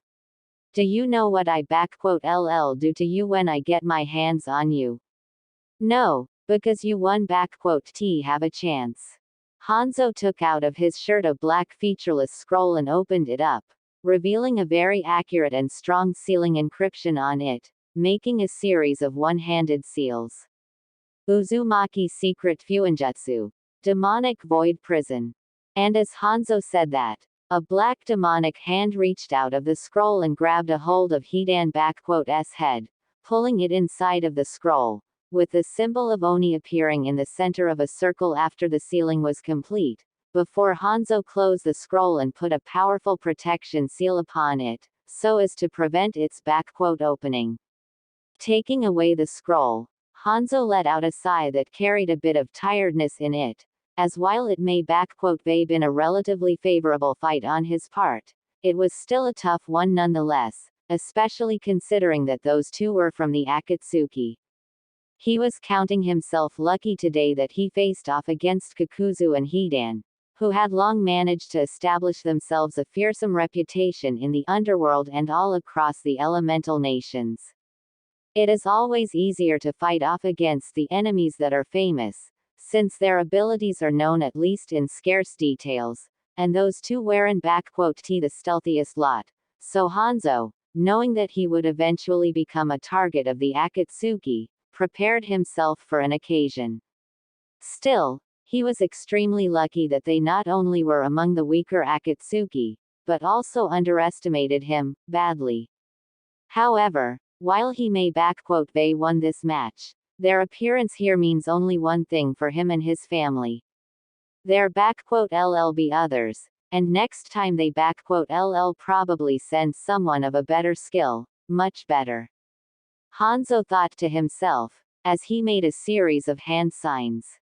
Do you know what I do to you when I get my hands on you? No, because you won have a chance. Hanzo took out of his shirt a black featureless scroll and opened it up, revealing a very accurate and strong sealing encryption on it, making a series of one-handed seals. Uzumaki Secret Fuinjutsu. Demonic Void Prison. And as Hanzo said that, A black demonic hand reached out of the scroll and grabbed a hold of Hidan's head, pulling it inside of the scroll, with the symbol of Oni appearing in the center of a circle after the sealing was complete, before Hanzo closed the scroll and put a powerful protection seal upon it, so as to prevent its opening. Taking away the scroll, Hanzo let out a sigh that carried a bit of tiredness in it, as while it may been a relatively favorable fight on his part, it was still a tough one nonetheless, especially considering that those two were from the Akatsuki. He was counting himself lucky today that he faced off against Kakuzu and Hidan, who had long managed to establish themselves a fearsome reputation in the underworld and all across the elemental nations. It is always easier to fight off against the enemies that are famous, since their abilities are known at least in scarce details, and those two weren't the stealthiest lot, so Hanzo, knowing that he would eventually become a target of the Akatsuki, prepared himself for an occasion. Still, he was extremely lucky that they not only were among the weaker Akatsuki, but also underestimated him, badly. However, while he may won this match, their appearance here means only one thing for him and his family. Their LLB others, and next time they LL probably send someone of a better skill, much better. Hanzo thought to himself, as he made a series of hand signs.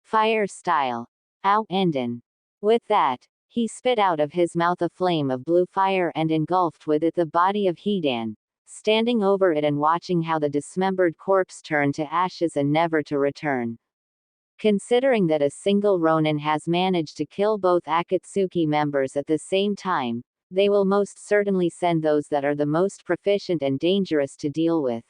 Fire style. Ow Enden. With that, he spit out of his mouth a flame of blue fire and engulfed with it the body of Hidan, standing over it and watching how the dismembered corpse turned to ashes and never to return. Considering that a single Ronin has managed to kill both Akatsuki members at the same time, they will most certainly send those that are the most proficient and dangerous to deal with.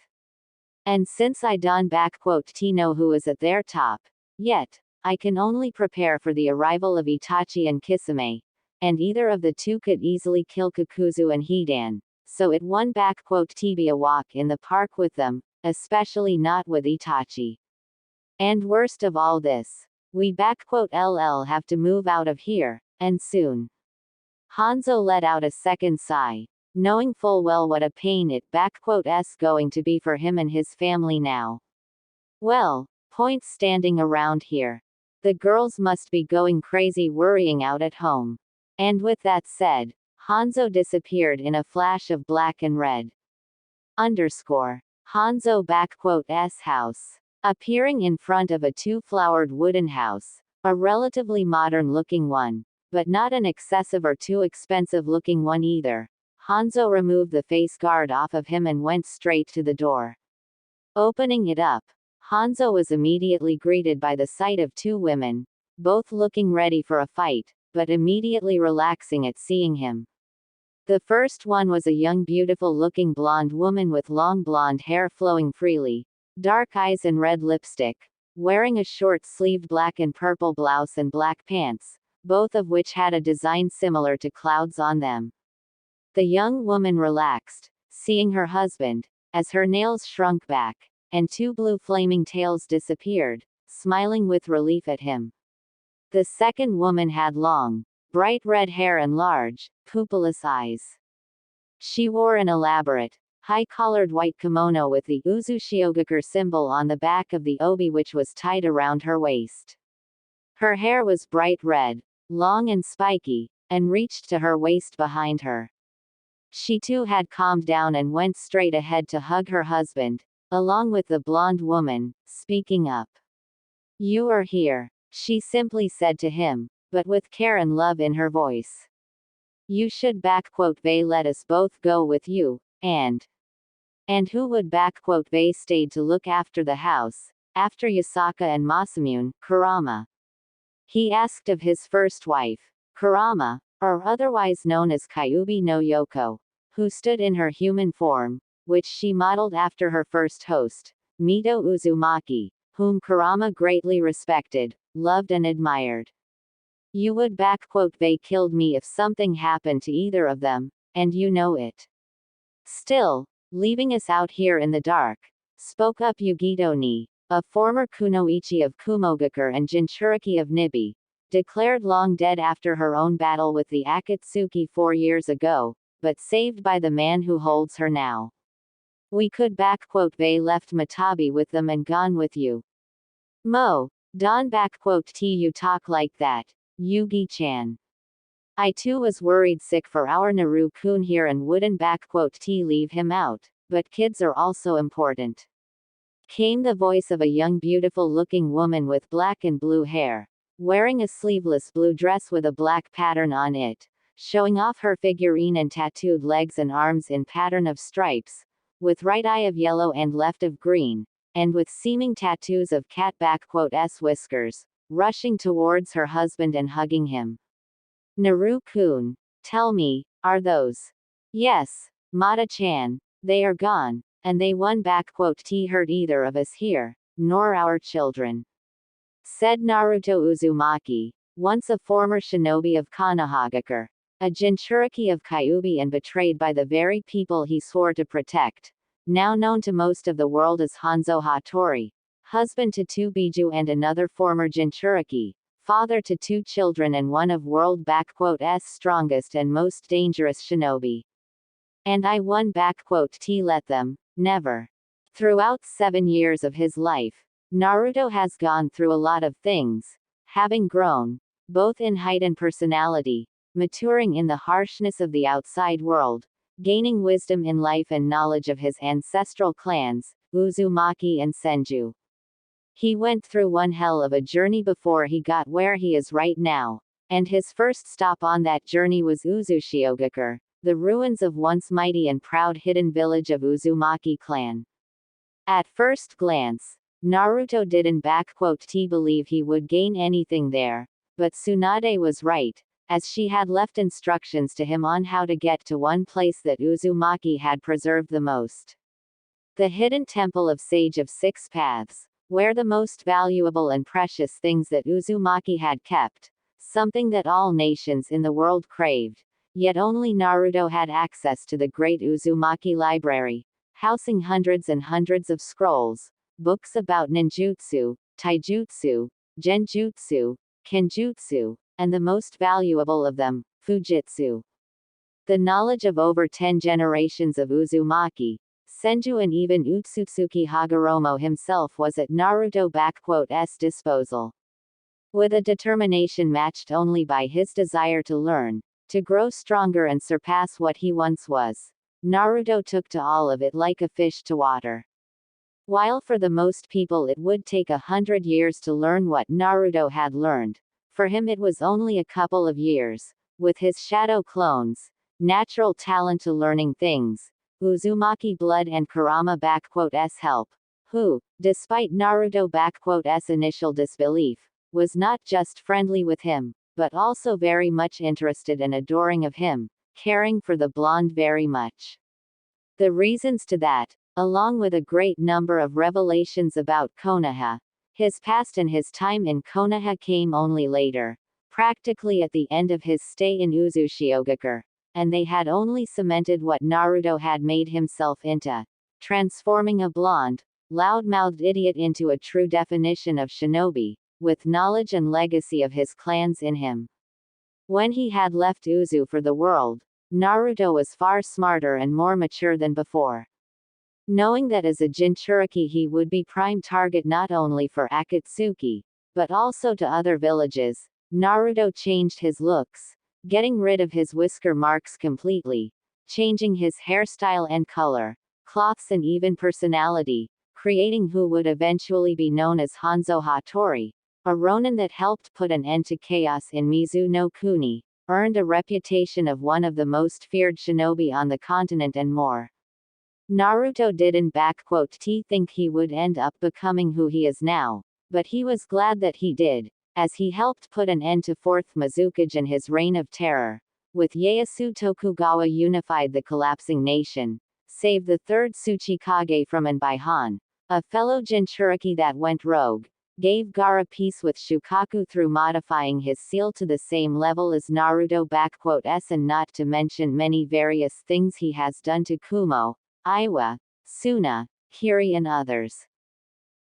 And since I don't know who is at their top yet, I can only prepare for the arrival of Itachi and Kisame, and either of the two could easily kill Kakuzu and Hidan, so it won't be a walk in the park with them, especially not with Itachi. And worst of all this, we LL have to move out of here, and soon. Hanzo let out a second sigh, knowing full well what a pain it going to be for him and his family now. Well, points standing around here. The girls must be going crazy worrying out at home. And with that said, Hanzo disappeared in a flash of black and red. Hanzo house. Appearing in front of a two-flowered wooden house, a relatively modern-looking one, but not an excessive or too expensive-looking one either. Hanzo removed the face guard off of him and went straight to the door. Opening it up, Hanzo was immediately greeted by the sight of two women, both looking ready for a fight, but immediately relaxing at seeing him. The first one was a young beautiful-looking blonde woman with long blonde hair flowing freely, dark eyes and red lipstick, wearing a short-sleeved black and purple blouse and black pants, both of which had a design similar to clouds on them. The young woman relaxed, seeing her husband, as her nails shrunk back, and two blue flaming tails disappeared, smiling with relief at him. The second woman had long, bright red hair and large, pupilless eyes. She wore an elaborate, high-collared white kimono with the Uzushiogakure symbol on the back of the obi which was tied around her waist. Her hair was bright red, long and spiky, and reached to her waist behind her. She too had calmed down and went straight ahead to hug her husband, along with the blonde woman, speaking up. "You are here," she simply said to him, but with care and love in her voice. "You should let us both go with you, and who would stayed to look after the house, after Yasaka and Masamune, Kurama?" He asked of his first wife, Kurama, or otherwise known as Kyuubi no Yoko, who stood in her human form, which she modeled after her first host, Mito Uzumaki, whom Kurama greatly respected, loved and admired. "You would killed me if something happened to either of them, and you know it. Still, leaving us out here in the dark," spoke up Yugito Ni, a former kunoichi of Kumogakure and Jinchuriki of Nibi, declared long dead after her own battle with the Akatsuki 4 years ago, but saved by the man who holds her now. We could they left Matabi with them and gone with you. Mo, Don you talk like that, Yugi-chan. I too was worried sick for our Naru-kun here and wouldn't leave him out, but kids are also important. Came the voice of a young beautiful-looking woman with black and blue hair, wearing a sleeveless blue dress with a black pattern on it, showing off her figurine and tattooed legs and arms in pattern of stripes, with right eye of yellow and left of green, and with seeming tattoos of cat whiskers, rushing towards her husband and hugging him. Naru-kun, tell me, are those? Yes, Mata-chan, they are gone, and they won hurt either of us here, nor our children. Said Naruto Uzumaki, once a former shinobi of Konoha, a Jinchuriki of Kyuubi and betrayed by the very people he swore to protect, now known to most of the world as Hanzo Hattori, husband to 2 Biju and another former Jinchuriki, father to 2 children and one of world strongest and most dangerous shinobi. And I won let them, never. Throughout 7 years of his life, Naruto has gone through a lot of things, having grown, both in height and personality, maturing in the harshness of the outside world, gaining wisdom in life and knowledge of his ancestral clans, Uzumaki and Senju. He went through one hell of a journey before he got where he is right now, and his first stop on that journey was Uzushiogakure, the ruins of once mighty and proud hidden village of Uzumaki clan. At first glance, Naruto didn't believe he would gain anything there, but Tsunade was right, as she had left instructions to him on how to get to one place that Uzumaki had preserved the most. The hidden temple of Sage of 6 Paths, where the most valuable and precious things that Uzumaki had kept, something that all nations in the world craved, yet only Naruto had access to the great Uzumaki library, housing hundreds and hundreds of scrolls, books about ninjutsu, taijutsu, genjutsu, kenjutsu, and the most valuable of them, Fujitsu. The knowledge of over 10 generations of Uzumaki, Senju and even Otsutsuki Hagoromo himself was at Naruto's disposal. With a determination matched only by his desire to learn, to grow stronger and surpass what he once was, Naruto took to all of it like a fish to water. While for the most people it would take 100 years to learn what Naruto had learned, for him it was only a couple of years, with his shadow clones, natural talent to learning things, Uzumaki blood and Kurama help, who, despite Naruto's initial disbelief, was not just friendly with him, but also very much interested and adoring of him, caring for the blonde very much. The reasons to that, along with a great number of revelations about Konoha, his past and his time in Konoha came only later, practically at the end of his stay in Uzushiogakure, and they had only cemented what Naruto had made himself into, transforming a blonde, loud-mouthed idiot into a true definition of shinobi, with knowledge and legacy of his clans in him. When he had left Uzu for the world, Naruto was far smarter and more mature than before. Knowing that as a Jinchuriki he would be prime target not only for Akatsuki, but also to other villages, Naruto changed his looks, getting rid of his whisker marks completely, changing his hairstyle and color, cloths and even personality, creating who would eventually be known as Hanzo Hattori, a ronin that helped put an end to chaos in Mizuno Kuni, earned a reputation of one of the most feared shinobi on the continent and more. Naruto didn't think he would end up becoming who he is now, but he was glad that he did, as he helped put an end to 4th Mizukage and his reign of terror, with Ieyasu Tokugawa unified the collapsing nation, saved the 3rd Tsuchikage from an Baihan, a fellow Jinchuriki that went rogue, gave Gaara peace with Shukaku through modifying his seal to the same level as Naruto and not to mention many various things he has done to Kumo, Iwa, Suna, Kiri and others.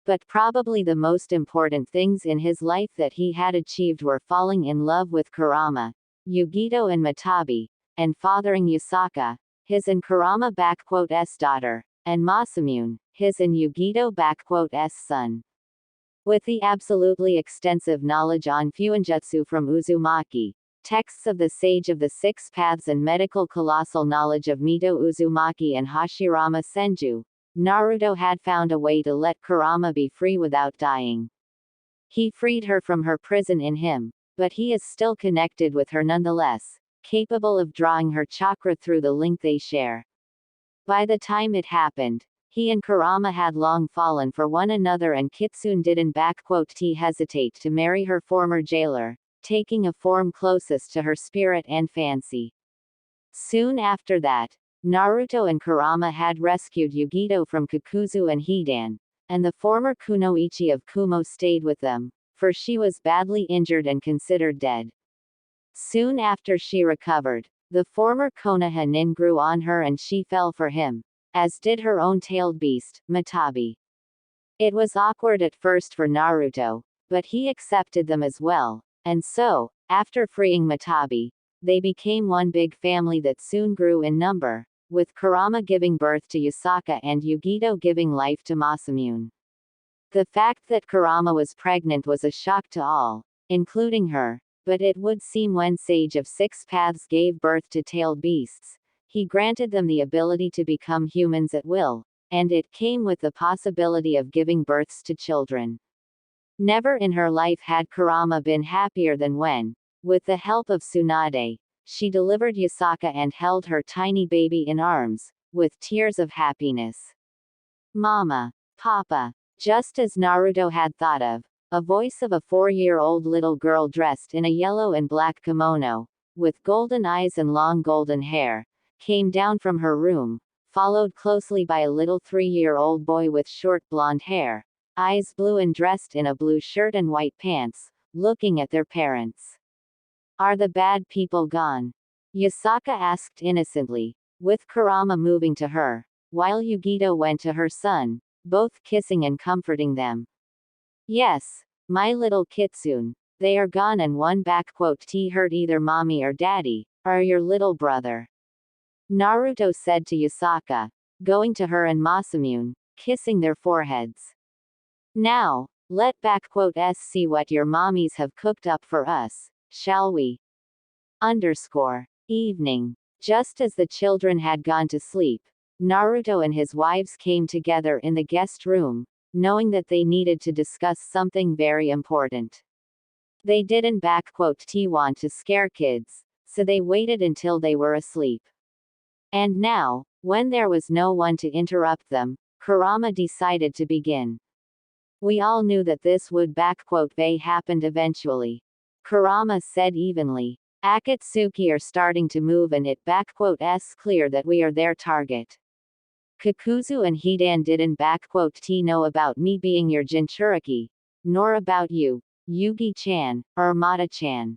But probably the most important things in his life that he had achieved were falling in love with Kurama, Yugito and Matabi, and fathering Yusaka, his and Kurama*'s daughter, and Masamune, his and Yugito**'s son. With the absolutely extensive knowledge on Fuinjutsu from Uzumaki, texts of the Sage of the Six Paths and medical colossal knowledge of Mito Uzumaki and Hashirama Senju, Naruto had found a way to let Kurama be free without dying. He freed her from her prison in him, but he is still connected with her nonetheless, capable of drawing her chakra through the link they share. By the time it happened, he and Kurama had long fallen for one another, and Kitsune didn't hesitate to marry her former jailer, taking a form closest to her spirit and fancy. Soon after that, Naruto and Kurama had rescued Yugito from Kakuzu and Hidan, and the former Kunoichi of Kumo stayed with them, for she was badly injured and considered dead. Soon after she recovered, the former Konoha nin grew on her and she fell for him, as did her own tailed beast, Matabi. It was awkward at first for Naruto, but he accepted them as well, and so, after freeing Matabi, they became one big family that soon grew in number, with Kurama giving birth to Yusaka and Yugito giving life to Masamune. The fact that Kurama was pregnant was a shock to all, including her, but it would seem when Sage of Six Paths gave birth to tailed beasts, he granted them the ability to become humans at will, and it came with the possibility of giving births to children. Never in her life had Kurama been happier than when, with the help of Tsunade, she delivered Yusaka and held her tiny baby in arms, with tears of happiness. Mama, Papa, just as Naruto had thought of, a voice of a 4-year-old little girl dressed in a yellow and black kimono, with golden eyes and long golden hair, came down from her room, followed closely by a little 3-year-old boy with short blonde hair, eyes blue and dressed in a blue shirt and white pants, looking at their parents. Are the bad people gone? Yusaka asked innocently, with Kurama moving to her, while Yugito went to her son, both kissing and comforting them. Yes, my little Kitsune, they are gone, and one hurt either mommy or daddy, or your little brother. Naruto said to Yusaka, going to her and Masamune, kissing their foreheads. Now, let see what your mommies have cooked up for us, shall we? Evening. Just as the children had gone to sleep, Naruto and his wives came together in the guest room, knowing that they needed to discuss something very important. They didn't want to scare kids, so they waited until they were asleep. And now, when there was no one to interrupt them, Kurama decided to begin. We all knew that this would happened eventually. Kurama said evenly. Akatsuki are starting to move, and it's clear that we are their target. Kakuzu and Hidan didn't know about me being your Jinchuriki, nor about you, Yugi-chan, or Mata-chan.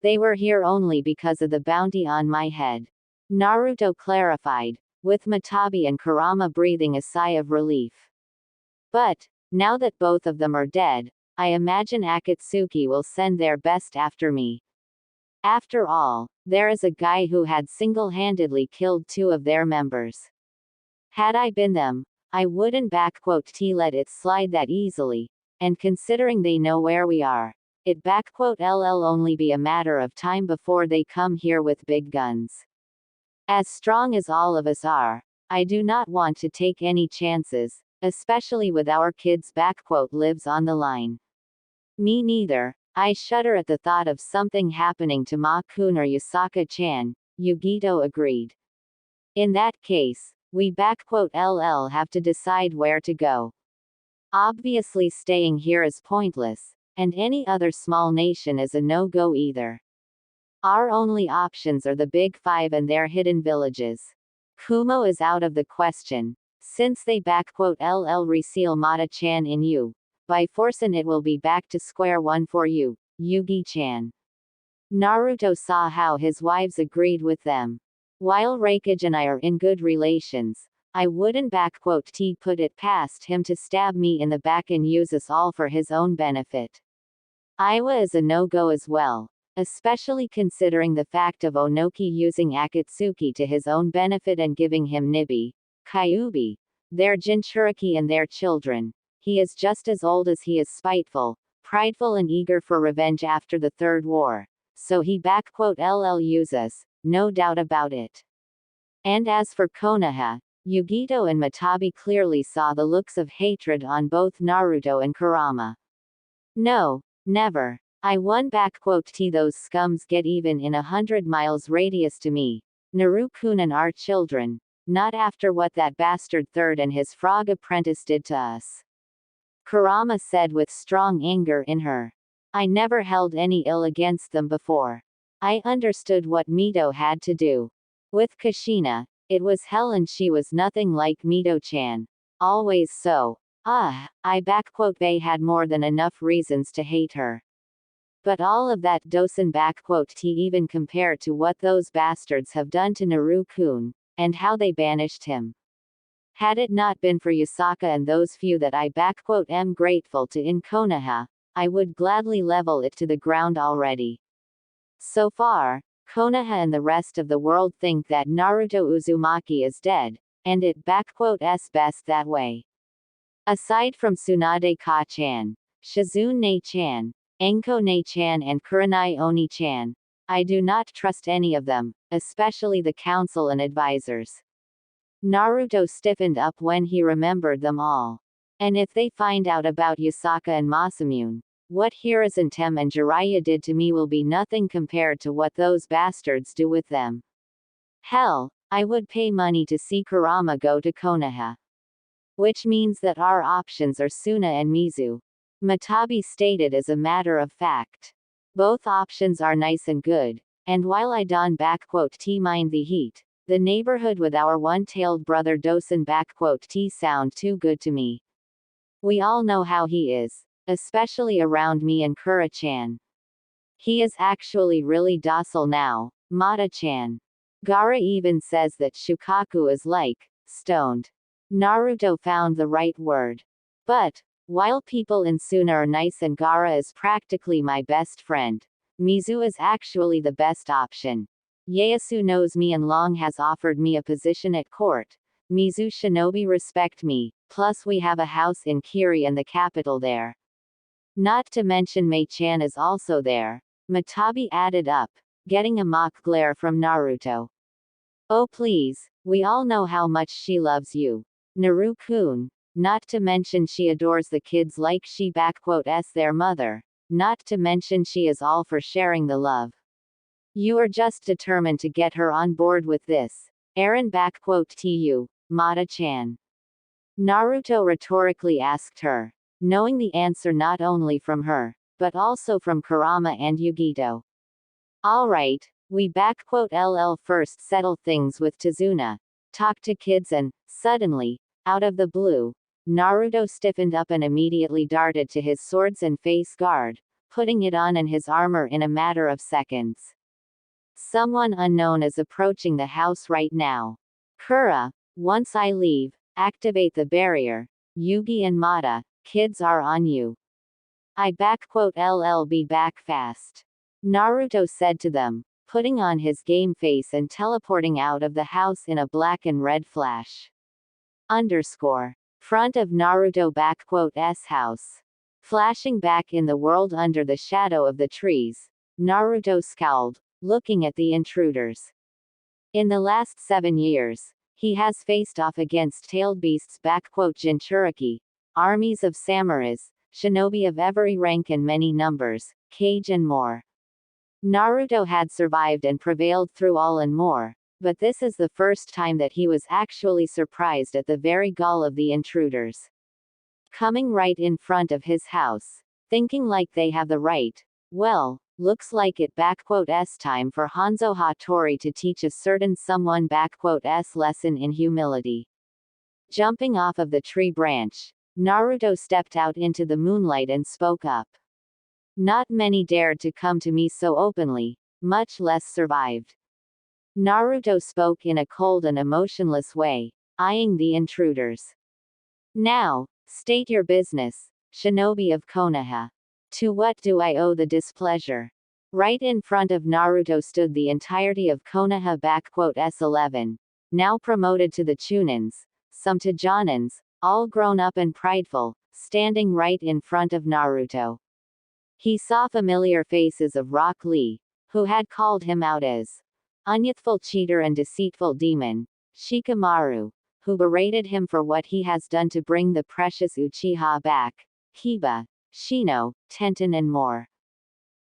They were here only because of the bounty on my head. Naruto clarified, with Matabi and Kurama breathing a sigh of relief. But, now that both of them are dead, I imagine Akatsuki will send their best after me. After all, there is a guy who had single-handedly killed 2 of their members. Had I been them, I wouldn't let it slide that easily, and considering they know where we are, it only be a matter of time before they come here with big guns. As strong as all of us are, I do not want to take any chances, especially with our kids' lives on the line. Me neither. I shudder at the thought of something happening to Ma-kun or Yusaka-chan, Yugito agreed. In that case, we have to decide where to go. Obviously staying here is pointless, and any other small nation is a no-go either. Our only options are the Big Five and their hidden villages. Kumo is out of the question, since they reseal Mata-chan in you. By force, and it will be back to square one for you, Yugi-chan. Naruto saw how his wives agreed with them. While Raikage and I are in good relations, I wouldn't put it past him to stab me in the back and use us all for his own benefit. Iowa is a no-go as well, especially considering the fact of Onoki using Akatsuki to his own benefit and giving him Nibi, Kyuubi, their Jinchuriki and their children. He is just as old as he is spiteful, prideful and eager for revenge after the Third War. So he ll us, no doubt about it. And as for Konoha, Yugito and Matabi clearly saw the looks of hatred on both Naruto and Kurama. No, never. I won those scums get even in 100 miles radius to me, Naru-kun and our children, not after what that bastard third and his frog apprentice did to us. Kurama said with strong anger in her. I never held any ill against them before. I understood what Mito had to do. With Kushina, it was hell and she was nothing like Mito-chan. Always so. They had more than enough reasons to hate her. But all of that doesn't even compare to what those bastards have done to Naru-kun, and how they banished him. Had it not been for Yasaka and those few that I am grateful to in Konoha, I would gladly level it to the ground already. So far, Konoha and the rest of the world think that Naruto Uzumaki is dead, and it best that way. Aside from Tsunade Ka-chan, Shizune-chan, Enko-ne-chan and Kurenai Oni-chan, I do not trust any of them, especially the council and advisors. Naruto stiffened up when he remembered them all. And if they find out about Yasaka and Masamune, what Hirasantem and Jiraiya did to me will be nothing compared to what those bastards do with them. Hell, I would pay money to see Kurama go to Konoha. Which means that our options are Suna and Mizu. Matabi stated as a matter of fact. Both options are nice and good, and while I don't mind the heat, the neighborhood with our one-tailed brother doesn't sound too good to me. We all know how he is, especially around me and Kura-chan. He is actually really docile now, Mata-chan. Gaara even says that Shukaku is like, stoned. Naruto found the right word. But, while people in Suna are nice and Gaara is practically my best friend, Mizu is actually the best option. Ieyasu knows me and long has offered me a position at court. Mizu Shinobi respect me, plus we have a house in Kiri and the capital there. Not to mention Mei-chan is also there. Matabi added up, getting a mock glare from Naruto. Oh please, we all know how much she loves you, Naru-kun. Not to mention she adores the kids like she their mother. Not to mention she is all for sharing the love. You are just determined to get her on board with this. Eren tu, Mata-chan. Naruto rhetorically asked her, knowing the answer not only from her, but also from Kurama and Yugito. Alright, we first settle things with Tazuna, talk to kids and, suddenly, out of the blue, Naruto stiffened up and immediately darted to his swords and face guard, putting it on and his armor in a matter of seconds. Someone unknown is approaching the house right now. Kura, once I leave, activate the barrier. Yugi and Mata, kids are on you. I be back fast. Naruto said to them, putting on his game face and teleporting out of the house in a black and red flash. Front of Naruto s house. Flashing back in the world under the shadow of the trees, Naruto scowled, looking at the intruders. In the last 7 years, he has faced off against tailed beasts Jinchuriki, armies of samurais, shinobi of every rank and many numbers, Kage and more. Naruto had survived and prevailed through all and more, but this is the first time that he was actually surprised at the very gall of the intruders. Coming right in front of his house, thinking like they have the right. Well, looks like it s time for Hanzo Hattori to teach a certain someone s lesson in humility. Jumping off of the tree branch, Naruto stepped out into the moonlight and spoke up. Not many dared to come to me so openly, much less survived. Naruto spoke in a cold and emotionless way. eyeing the intruders. Now, state your business, Shinobi of Konoha. To what do I owe the displeasure? Right in front of Naruto stood the entirety of Konoha S11, now promoted to the Chunins, some to Jonins, all grown up and prideful, standing right in front of Naruto. He saw familiar faces of Rock Lee, who had called him out as unyouthful cheater and deceitful demon, Shikamaru, who berated him for what he has done to bring the precious Uchiha back, Hiba, Shino, Tenten and more.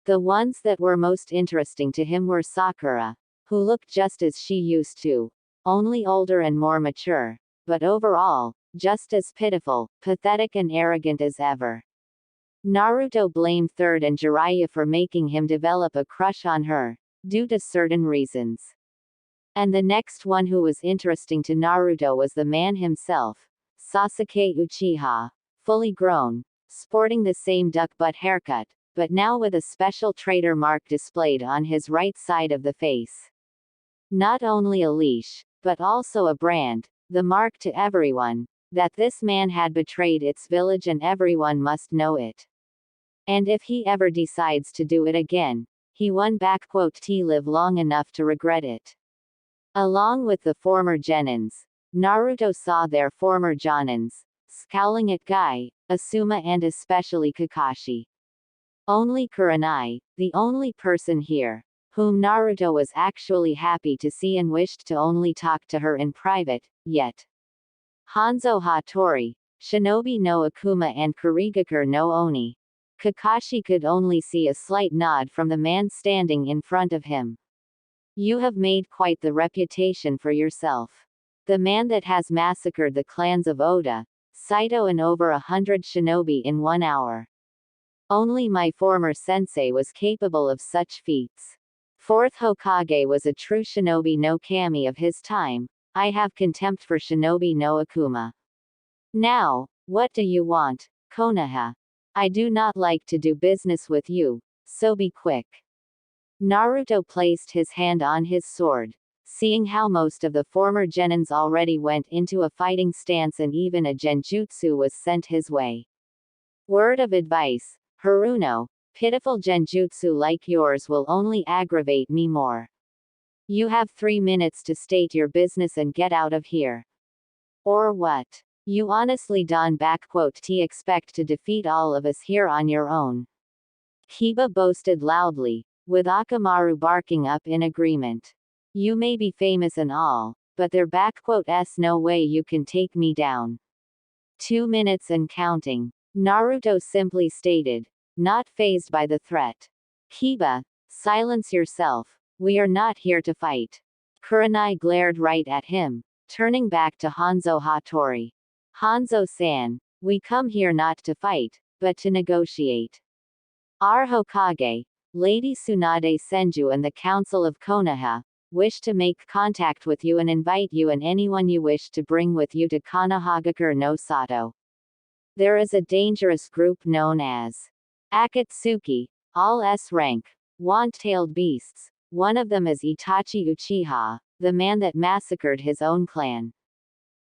The ones that were most interesting to him were Sakura, who looked just as she used to, only older and more mature, but overall, just as pitiful, pathetic and arrogant as ever. Naruto blamed Third and Jiraiya for making him develop a crush on her, due to certain reasons. And the next one who was interesting to Naruto was the man himself, Sasuke Uchiha, fully grown, sporting the same duck butt haircut, but now with a special traitor mark displayed on his right side of the face. Not only a leash, but also a brand, the mark to everyone, that this man had betrayed its village and everyone must know it. And if he ever decides to do it again, he won't live long enough to regret it. Along with the former Genins, Naruto saw their former Jonins, scowling at Guy, Asuma and especially Kakashi. Only Kurenai, the only person here, whom Naruto was actually happy to see and wished to only talk to her in private, yet. Hanzo Hattori, Shinobi no Akuma and Kurigakure no Oni. Kakashi could only see a slight nod from the man standing in front of him. You have made quite the reputation for yourself. The man that has massacred the clans of Oda, Saito and over 100 shinobi in 1 hour. Only my former sensei was capable of such feats. Fourth Hokage was a true shinobi no kami of his time. I have contempt for shinobi no Akuma. Now, what do you want, Konoha? I do not like to do business with you, so be quick. Naruto placed his hand on his sword, seeing how most of the former genins already went into a fighting stance and even a genjutsu was sent his way. Word of advice, Haruno, pitiful genjutsu like yours will only aggravate me more. You have 3 minutes to state your business and get out of here. Or what? You honestly don't expect to defeat all of us here on your own? Hiba boasted loudly, with Akamaru barking up in agreement. You may be famous and all, but there no way you can take me down. 2 minutes and counting. Naruto simply stated, not fazed by the threat. Hiba, silence yourself, we are not here to fight. Kurenai glared right at him, turning back to Hanzo Hattori. Hanzo-san, we come here not to fight, but to negotiate. Our Hokage, Lady Tsunade Senju and the Council of Konoha, wish to make contact with you and invite you and anyone you wish to bring with you to Konohagakure no Sato. There is a dangerous group known as Akatsuki, all S rank, wand-tailed beasts. One of them is Itachi Uchiha, the man that massacred his own clan.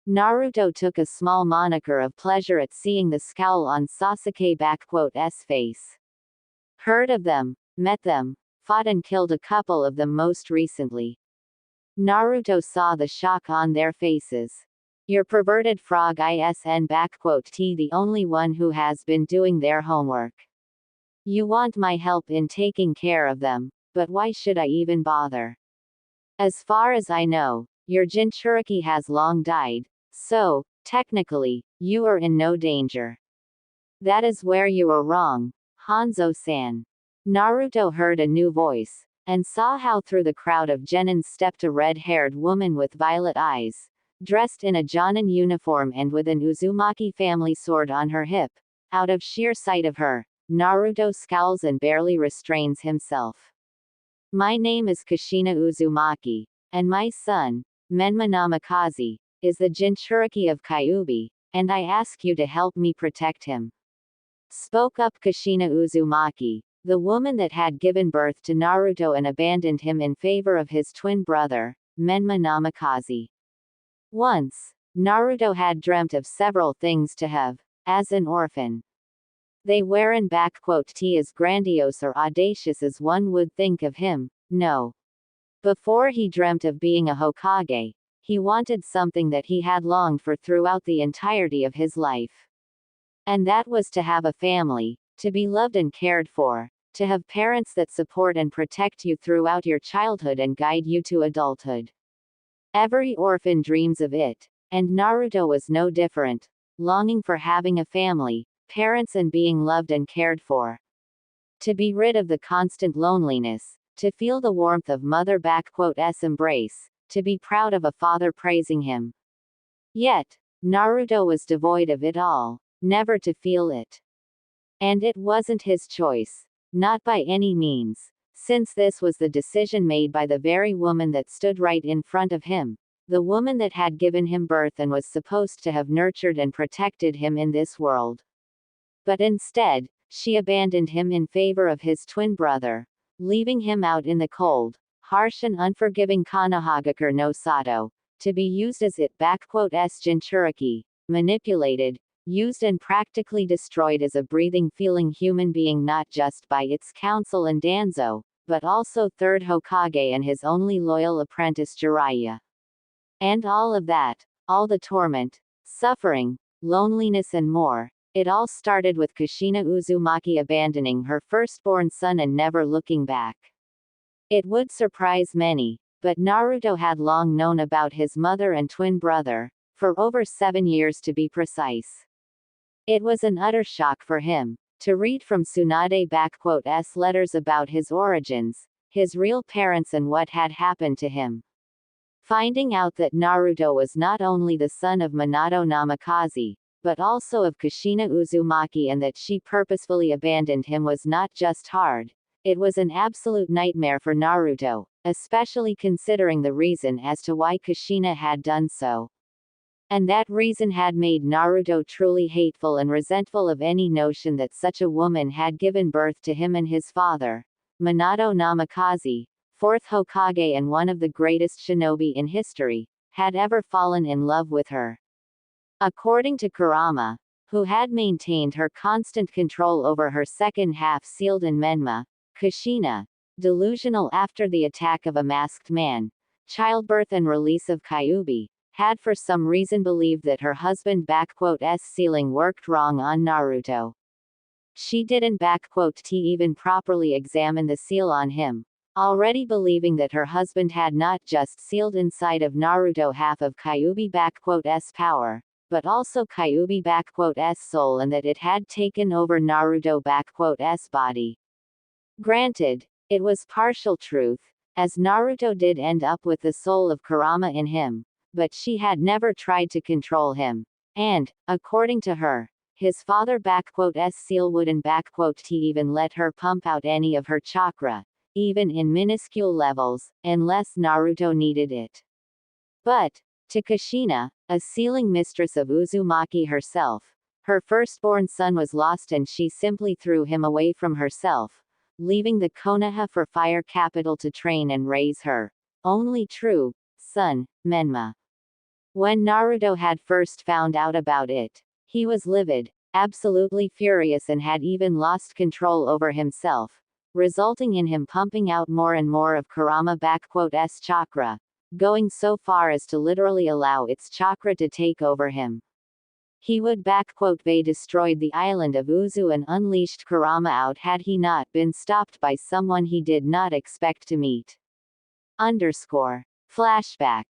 Naruto took a small moniker of pleasure at seeing the scowl on Sasuke's face. Heard of them, met them, fought and killed a couple of them most recently. Naruto saw the shock on their faces. Your perverted frog isn the only one who has been doing their homework. You want my help in taking care of them, but why should I even bother? As far as I know, your Jinchuriki has long died, so, technically, you are in no danger. That is where you are wrong, Hanzo-san. Naruto heard a new voice, and saw how through the crowd of genins stepped a red-haired woman with violet eyes, dressed in a jonin uniform and with an Uzumaki family sword on her hip. Out of sheer sight of her, Naruto scowls and barely restrains himself. My name is Kushina Uzumaki, and my son, Menma Namikaze, is the Jinchuriki of Kyuubi, and I ask you to help me protect him. Spoke up Kushina Uzumaki, the woman that had given birth to Naruto and abandoned him in favor of his twin brother, Menma Namikaze. Once, Naruto had dreamt of several things to have, as an orphan. They weren't as grandiose or audacious as one would think of him, no. Before he dreamt of being a Hokage, he wanted something that he had longed for throughout the entirety of his life. And that was to have a family, to be loved and cared for, to have parents that support and protect you throughout your childhood and guide you to adulthood. Every orphan dreams of it, and Naruto was no different, longing for having a family, parents and being loved and cared for. To be rid of the constant loneliness, to feel the warmth of mother*s embrace, to be proud of a father praising him. Yet, Naruto was devoid of it all, never to feel it. And it wasn't his choice. Not by any means, since this was the decision made by the very woman that stood right in front of him, the woman that had given him birth and was supposed to have nurtured and protected him in this world. But instead, she abandoned him in favor of his twin brother, leaving him out in the cold, harsh and unforgiving Konohagakure no Sato, to be used as Jinchuriki, manipulated, used and practically destroyed as a breathing feeling human being, not just by its council and Danzo, but also third Hokage and his only loyal apprentice Jiraiya. And all of that, all the torment, suffering, loneliness and more, it all started with Kushina Uzumaki abandoning her firstborn son and never looking back. It would surprise many, but Naruto had long known about his mother and twin brother, for over 7 years to be precise. It was an utter shock for him, to read from Tsunade***'s letters about his origins, his real parents and what had happened to him. Finding out that Naruto was not only the son of Minato Namikaze, but also of Kushina Uzumaki and that she purposefully abandoned him was not just hard, it was an absolute nightmare for Naruto, especially considering the reason as to why Kushina had done so. And that reason had made Naruto truly hateful and resentful of any notion that such a woman had given birth to him and his father, Minato Namikaze, fourth Hokage and one of the greatest shinobi in history, had ever fallen in love with her. According to Kurama, who had maintained her constant control over her second half sealed in Menma, Kushina, delusional after the attack of a masked man, childbirth and release of Kyuubi, had for some reason believed that her husband***'s sealing worked wrong on Naruto. She didn't even properly examine the seal on him, already believing that her husband had not just sealed inside of Naruto half of Kyuubi***'s power, but also Kyuubi***'s soul and that it had taken over Naruto***'s body. Granted, it was partial truth, as Naruto did end up with the soul of Kurama in him, but she had never tried to control him, and, according to her, his father***'s seal wouldn't even let her pump out any of her chakra, even in minuscule levels, unless Naruto needed it. But, to Kushina, a sealing mistress of Uzumaki herself, her firstborn son was lost and she simply threw him away from herself, leaving the Konoha for Fire capital to train and raise her only true son, Menma. When Naruto had first found out about it, he was livid, absolutely furious and had even lost control over himself, resulting in him pumping out more and more of Kurama***'s chakra, going so far as to literally allow its chakra to take over him. He would destroyed the island of Uzu and unleashed Kurama out had he not been stopped by someone he did not expect to meet. Flashback.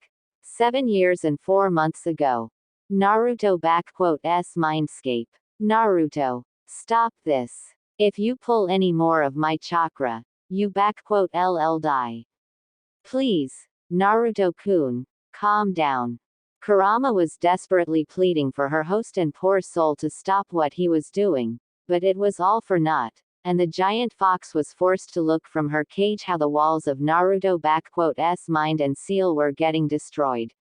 7 years and 4 months ago. Naruto***'s mindscape. Naruto. Stop this. If you pull any more of my chakra, you LL die. Please, Naruto-kun, calm down. Kurama was desperately pleading for her host and poor soul to stop what he was doing, but it was all for naught, and the giant fox was forced to look from her cage how the walls of Naruto***'s mind and seal were getting destroyed.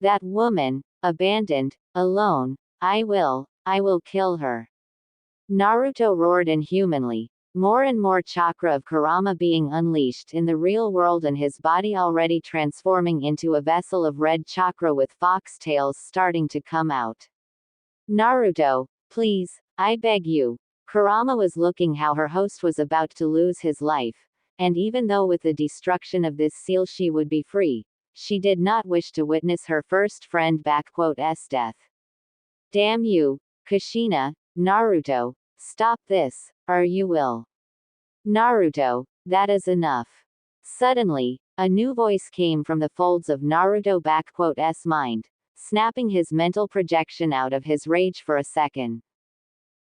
That woman, abandoned, alone, I will kill her. Naruto roared inhumanly, More and more chakra of Kurama being unleashed in the real world and his body already transforming into a vessel of red chakra with foxtails starting to come out. Naruto, please, I beg you. Kurama was looking how her host was about to lose his life, and even though with the destruction of this seal she would be free, she did not wish to witness her first friend ***'s death. Damn you, Kushina, Naruto, stop this, or you will. Naruto, that is enough. Suddenly, a new voice came from the folds of Naruto***'s mind, snapping his mental projection out of his rage for a second.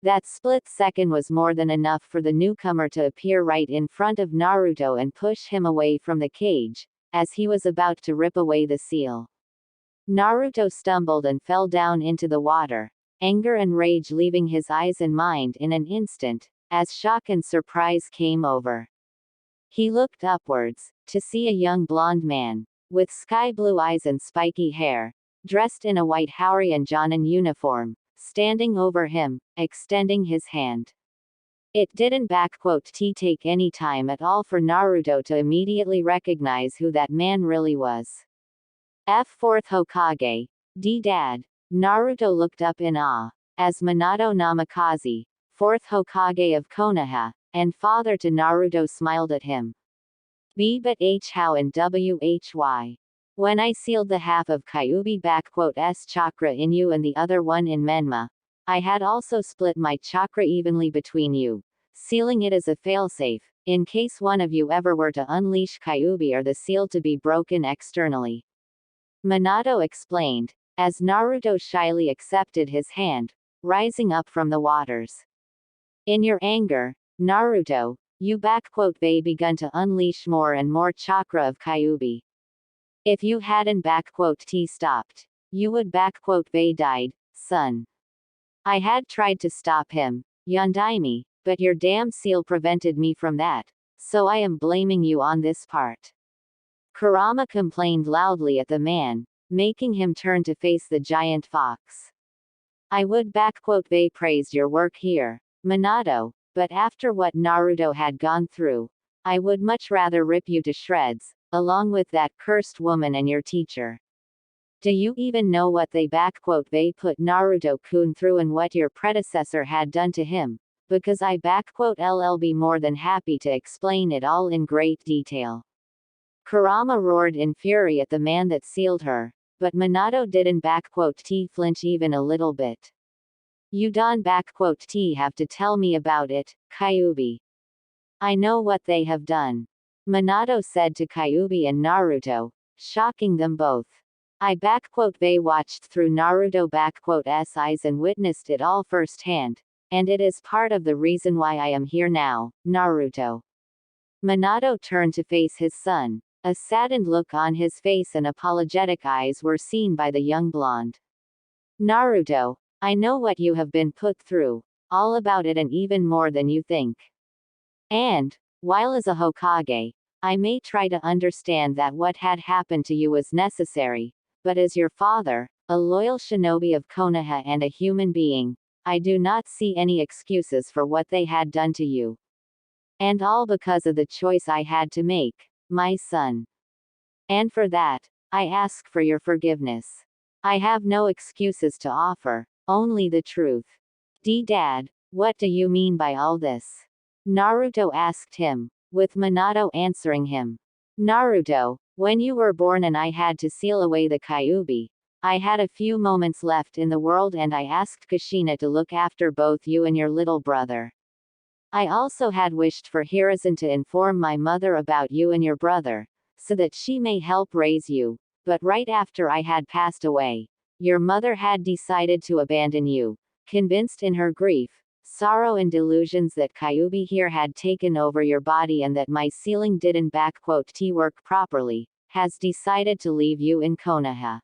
That split second was more than enough for the newcomer to appear right in front of Naruto and push him away from the cage, as he was about to rip away the seal. Naruto stumbled and fell down into the water, anger and rage leaving his eyes and mind in an instant, as shock and surprise came over. He looked upwards, to see a young blonde man, with sky-blue eyes and spiky hair, dressed in a white Hawaiian Jonin uniform, standing over him, extending his hand. It didn't take any time at all for Naruto to immediately recognize who that man really was. Fourth Hokage, D-Dad. Naruto looked up in awe, as Minato Namikaze, fourth Hokage of Konoha, and father to Naruto smiled at him. But how and why? When I sealed the half of Kyuubi***'s chakra in you and the other one in Menma, I had also split my chakra evenly between you, sealing it as a failsafe, in case one of you ever were to unleash Kyuubi or the seal to be broken externally. Minato explained, as Naruto shyly accepted his hand, rising up from the waters. In your anger, Naruto, you begun to unleash more and more chakra of Kyuubi. If you hadn't stopped, you would died, son. I had tried to stop him, Yondaime, but your damn seal prevented me from that, so I am blaming you on this part. Kurama complained loudly at the man, making him turn to face the giant fox. I would praise your work here, Minato, but after what Naruto had gone through, I would much rather rip you to shreds, along with that cursed woman and your teacher. Do you even know what they put Naruto-kun through and what your predecessor had done to him? Because I ll be more than happy to explain it all in great detail. Kurama roared in fury at the man that sealed her, but Minato didn't flinch even a little bit. You don't have to tell me about it, Kyuubi. I know what they have done. Minato said to Kyuubi and Naruto, shocking them both. I watched through Naruto***'s eyes and witnessed it all firsthand, and it is part of the reason why I am here now, Naruto. Minato turned to face his son. A saddened look on his face and apologetic eyes were seen by the young blonde. Naruto, I know what you have been put through, all about it and even more than you think. And, while as a Hokage, I may try to understand that what had happened to you was necessary, but as your father, a loyal shinobi of Konoha and a human being, I do not see any excuses for what they had done to you. And all because of the choice I had to make, my son. And for that, I ask for your forgiveness. I have no excuses to offer, only the truth. D-Dad, what do you mean by all this? Naruto asked him, with Minato answering him. Naruto, when you were born and I had to seal away the Kyuubi, I had a few moments left in the world and I asked Kushina to look after both you and your little brother. I also had wished for Hiruzen to inform my mother about you and your brother, so that she may help raise you, but right after I had passed away, your mother had decided to abandon you, convinced in her grief, sorrow and delusions that Kyuubi here had taken over your body and that my sealing didn't work properly, has decided to leave you in Konoha.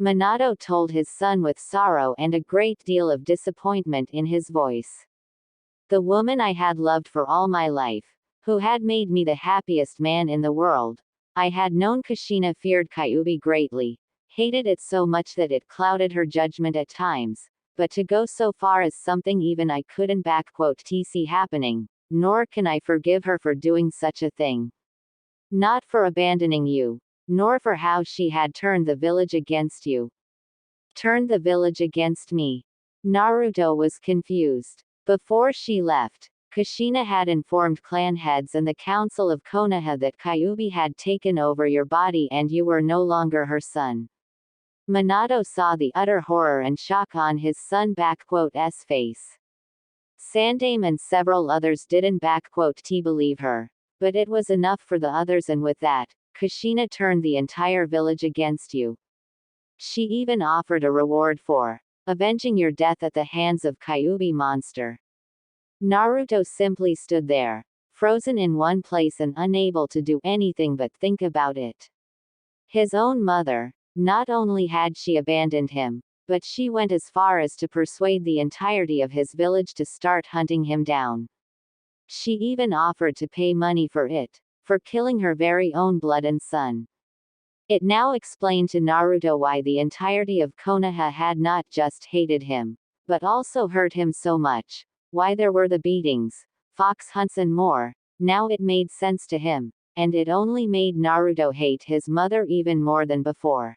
Minato told his son with sorrow and a great deal of disappointment in his voice. The woman I had loved for all my life, who had made me the happiest man in the world, I had known Kushina feared Kyuubi greatly, hated it so much that it clouded her judgment at times, but to go so far as something even I couldn't see happening, nor can I forgive her for doing such a thing. Not for abandoning you, nor for how she had turned the village against you. Turned the village against me. Naruto was confused. Before she left, Kushina had informed clan heads and the council of Konoha that Kyuubi had taken over your body and you were no longer her son. Minato saw the utter horror and shock on his son S face. Sandame and several others didn't believe her. But it was enough for the others, and with that, Kushina turned the entire village against you. She even offered a reward for avenging your death at the hands of Kyuubi monster. Naruto simply stood there, frozen in one place and unable to do anything but think about it. His own mother, not only had she abandoned him, but she went as far as to persuade the entirety of his village to start hunting him down. She even offered to pay money for it, for killing her very own blood and son. It now explained to Naruto why the entirety of Konoha had not just hated him, but also hurt him so much, why there were the beatings, fox hunts and more. Now it made sense to him, and it only made Naruto hate his mother even more than before.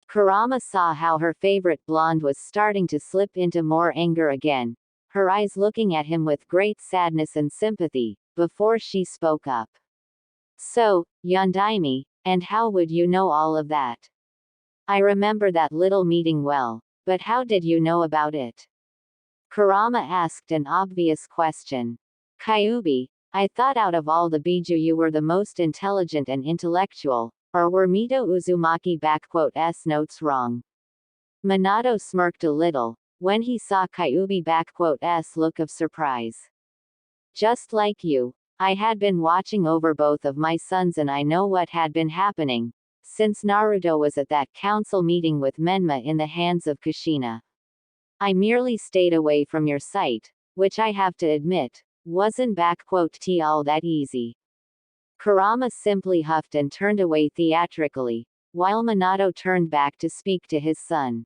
Kurama saw how her favorite blonde was starting to slip into more anger again, her eyes looking at him with great sadness and sympathy, before she spoke up. So, Yondaime, and how would you know all of that? I remember that little meeting well, but how did you know about it? Kurama asked an obvious question. Kyuubi, I thought out of all the Biju you were the most intelligent and intellectual, or were Mito Uzumaki S notes wrong? Minato smirked a little, when he saw Kyuubi S look of surprise. Just like you, I had been watching over both of my sons and I know what had been happening, since Naruto was at that council meeting with Menma in the hands of Kushina. I merely stayed away from your sight, which I have to admit, wasn't all that easy. Kurama simply huffed and turned away theatrically, while Minato turned back to speak to his son.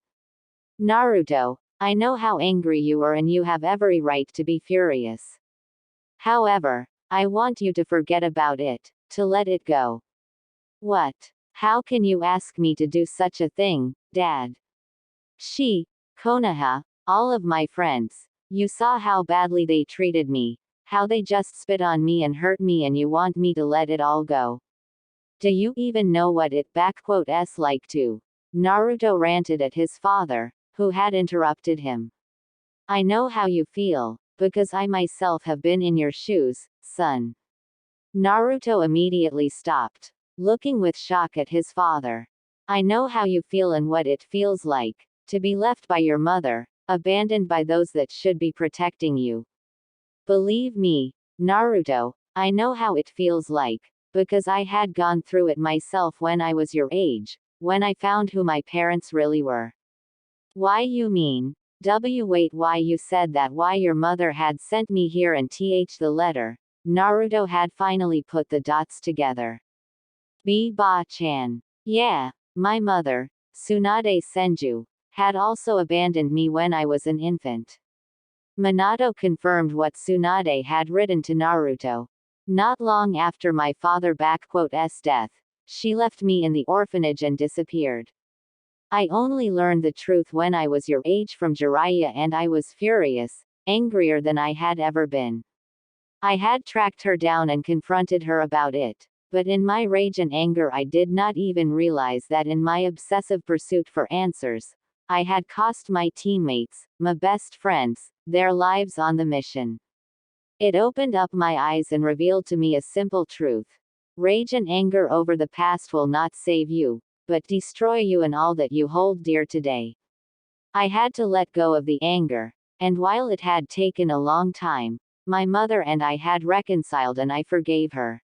Naruto, I know how angry you are and you have every right to be furious. However, I want you to forget about it, to let it go. What? How can you ask me to do such a thing, Dad? Konoha, all of my friends, you saw how badly they treated me, how they just spit on me and hurt me, and you want me to let it all go. Do you even know what it like to? Naruto ranted at his father, who had interrupted him. I know how you feel, because I myself have been in your shoes, son. Naruto immediately stopped, looking with shock at his father. I know how you feel and what it feels like, to be left by your mother, abandoned by those that should be protecting you. Believe me, Naruto, I know how it feels like, because I had gone through it myself when I was your age, when I found who my parents really were. Why you mean? Wait, why you said that? Why your mother had sent me here and the letter. Naruto had finally put the dots together. Ba-chan. Yeah, my mother, Tsunade Senju, had also abandoned me when I was an infant. Minato confirmed what Tsunade had written to Naruto. Not long after my father S death, she left me in the orphanage and disappeared. I only learned the truth when I was your age from Jiraiya, and I was furious, angrier than I had ever been. I had tracked her down and confronted her about it, but in my rage and anger I did not even realize that in my obsessive pursuit for answers, I had cost my teammates, my best friends, their lives on the mission. It opened up my eyes and revealed to me a simple truth. Rage and anger over the past will not save you, but destroy you and all that you hold dear today. I had to let go of the anger, and while it had taken a long time, my mother and I had reconciled and I forgave her.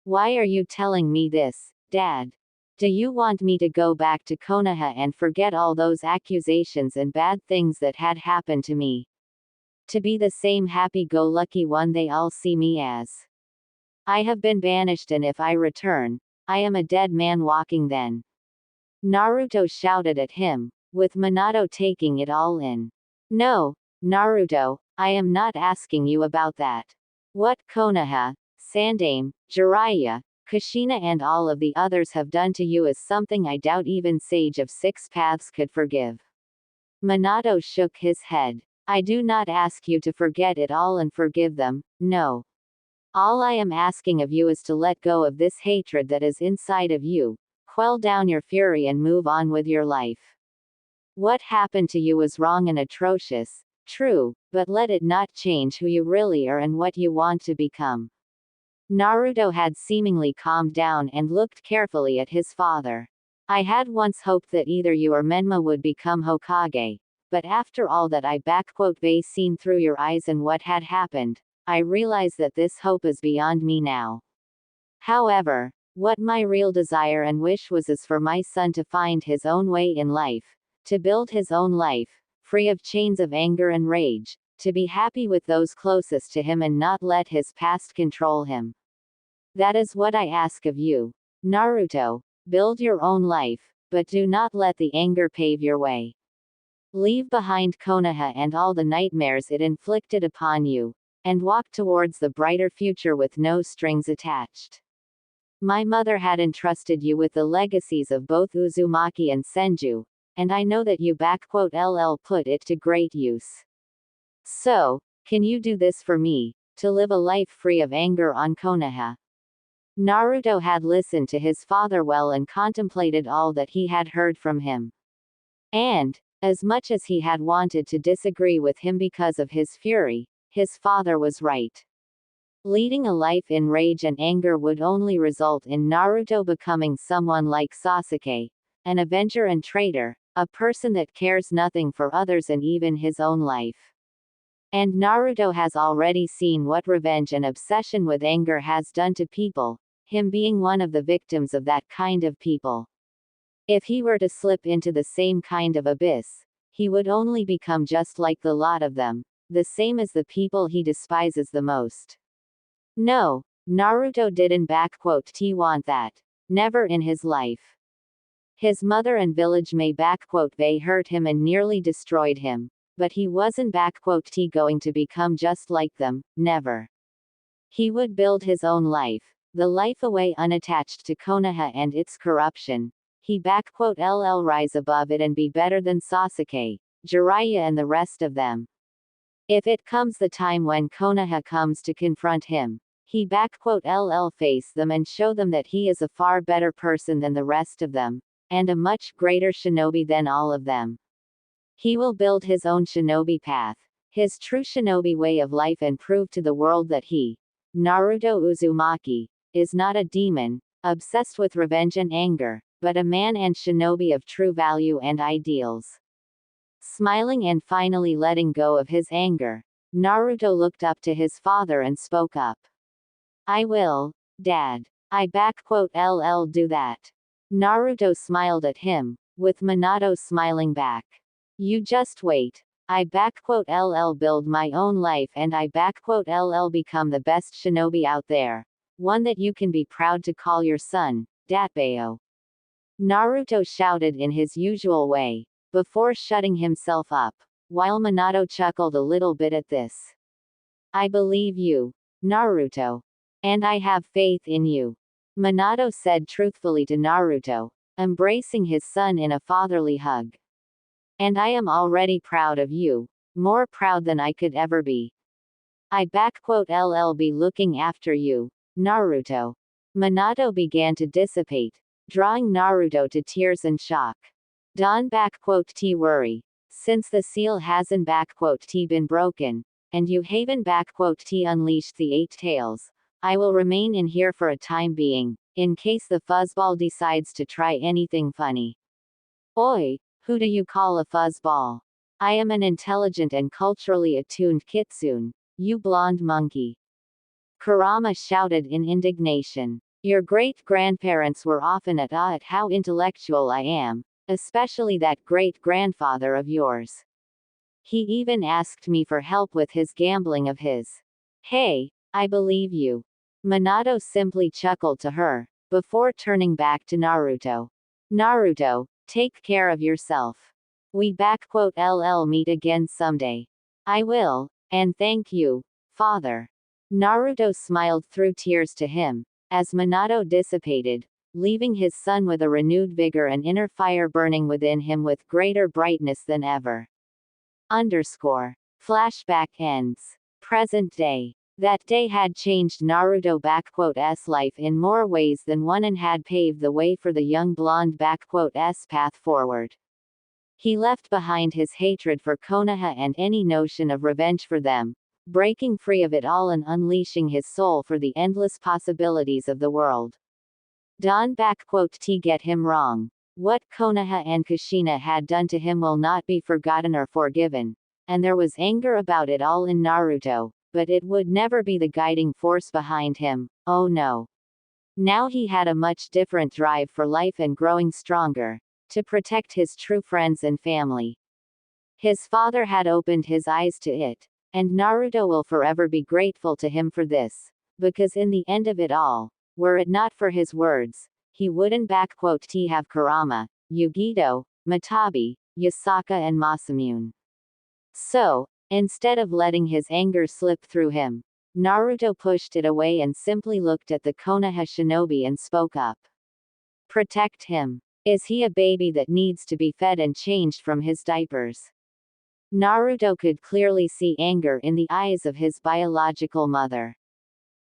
Why are you telling me this, Dad? Do you want me to go back to Konoha and forget all those accusations and bad things that had happened to me? To be the same happy-go-lucky one they all see me as? I have been banished, and if I return, I am a dead man walking then. Naruto shouted at him, with Minato taking it all in. No, Naruto, I am not asking you about that. What Konoha, Sandaime, Jiraiya, Kushina and all of the others have done to you is something I doubt even Sage of Six Paths could forgive. Minato shook his head. I do not ask you to forget it all and forgive them, no. All I am asking of you is to let go of this hatred that is inside of you, quell down your fury and move on with your life. What happened to you was wrong and atrocious, true, but let it not change who you really are and what you want to become. Naruto had seemingly calmed down and looked carefully at his father. I had once hoped that either you or Menma would become Hokage, but after all that I seen through your eyes and what had happened, I realize that this hope is beyond me now. However, what my real desire and wish was is for my son to find his own way in life, to build his own life, free of chains of anger and rage, to be happy with those closest to him and not let his past control him. That is what I ask of you, Naruto. Build your own life, but do not let the anger pave your way. Leave behind Konoha and all the nightmares it inflicted upon you, and walk towards the brighter future with no strings attached. My mother had entrusted you with the legacies of both Uzumaki and Senju, and I know that you put it to great use. So, can you do this for me, to live a life free of anger on Konoha? Naruto had listened to his father well and contemplated all that he had heard from him. And, as much as he had wanted to disagree with him because of his fury, his father was right. Leading a life in rage and anger would only result in Naruto becoming someone like Sasuke, an avenger and traitor, a person that cares nothing for others and even his own life. And Naruto has already seen what revenge and obsession with anger has done to people, him being one of the victims of that kind of people. If he were to slip into the same kind of abyss, he would only become just like the lot of them, the same as the people he despises the most. No, Naruto didn't want that. Never in his life. His mother and village may they hurt him and nearly destroyed him, but he wasn't going to become just like them, never. He would build his own life, the life away unattached to Konoha and its corruption. He rise above it and be better than Sasuke, Jiraiya and the rest of them. If it comes the time when Konoha comes to confront him, he face them and show them that he is a far better person than the rest of them, and a much greater shinobi than all of them. He will build his own shinobi path, his true shinobi way of life and prove to the world that he, Naruto Uzumaki, is not a demon, obsessed with revenge and anger, but a man and shinobi of true value and ideals. Smiling and finally letting go of his anger, Naruto looked up to his father and spoke up. I will, Dad. I do that. Naruto smiled at him, with Minato smiling back. You just wait. I build my own life and I become the best shinobi out there. One that you can be proud to call your son, Datbeo. Naruto shouted in his usual way, before shutting himself up, while Minato chuckled a little bit at this. I believe you, Naruto. And I have faith in you. Minato said truthfully to Naruto, embracing his son in a fatherly hug. And I am already proud of you, more proud than I could ever be. I be looking after you, Naruto. Minato began to dissipate, drawing Naruto to tears and shock. Don't worry. Since the seal hasn't been broken, and you haven't unleashed the 8 tails, I will remain in here for a time being, in case the fuzzball decides to try anything funny. Oi, who do you call a fuzzball? I am an intelligent and culturally attuned kitsune, you blonde monkey. Kurama shouted in indignation. Your great-grandparents were often at awe at how intellectual I am, especially that great-grandfather of yours. He even asked me for help with his gambling of his. Hey, I believe you. Minato simply chuckled to her, before turning back to Naruto. Naruto, take care of yourself. We meet again someday. I will, and thank you, father. Naruto smiled through tears to him, as Minato dissipated, leaving his son with a renewed vigor and inner fire burning within him with greater brightness than ever. Flashback ends. Present day. That day had changed Naruto*'s life in more ways than one and had paved the way for the young blonde**'s path forward. He left behind his hatred for Konoha and any notion of revenge for them, breaking free of it all and unleashing his soul for the endless possibilities of the world. Don't get him wrong. What Konoha and Kushina had done to him will not be forgotten or forgiven, and there was anger about it all in Naruto, but it would never be the guiding force behind him, oh no. Now he had a much different drive for life and growing stronger, to protect his true friends and family. His father had opened his eyes to it, and Naruto will forever be grateful to him for this, because in the end of it all, were it not for his words, he wouldn't have Kurama, Yugito, Matabi, Yasaka and Masamune. So, instead of letting his anger slip through him, Naruto pushed it away and simply looked at the Konoha shinobi and spoke up. Protect him. Is he a baby that needs to be fed and changed from his diapers? Naruto could clearly see anger in the eyes of his biological mother.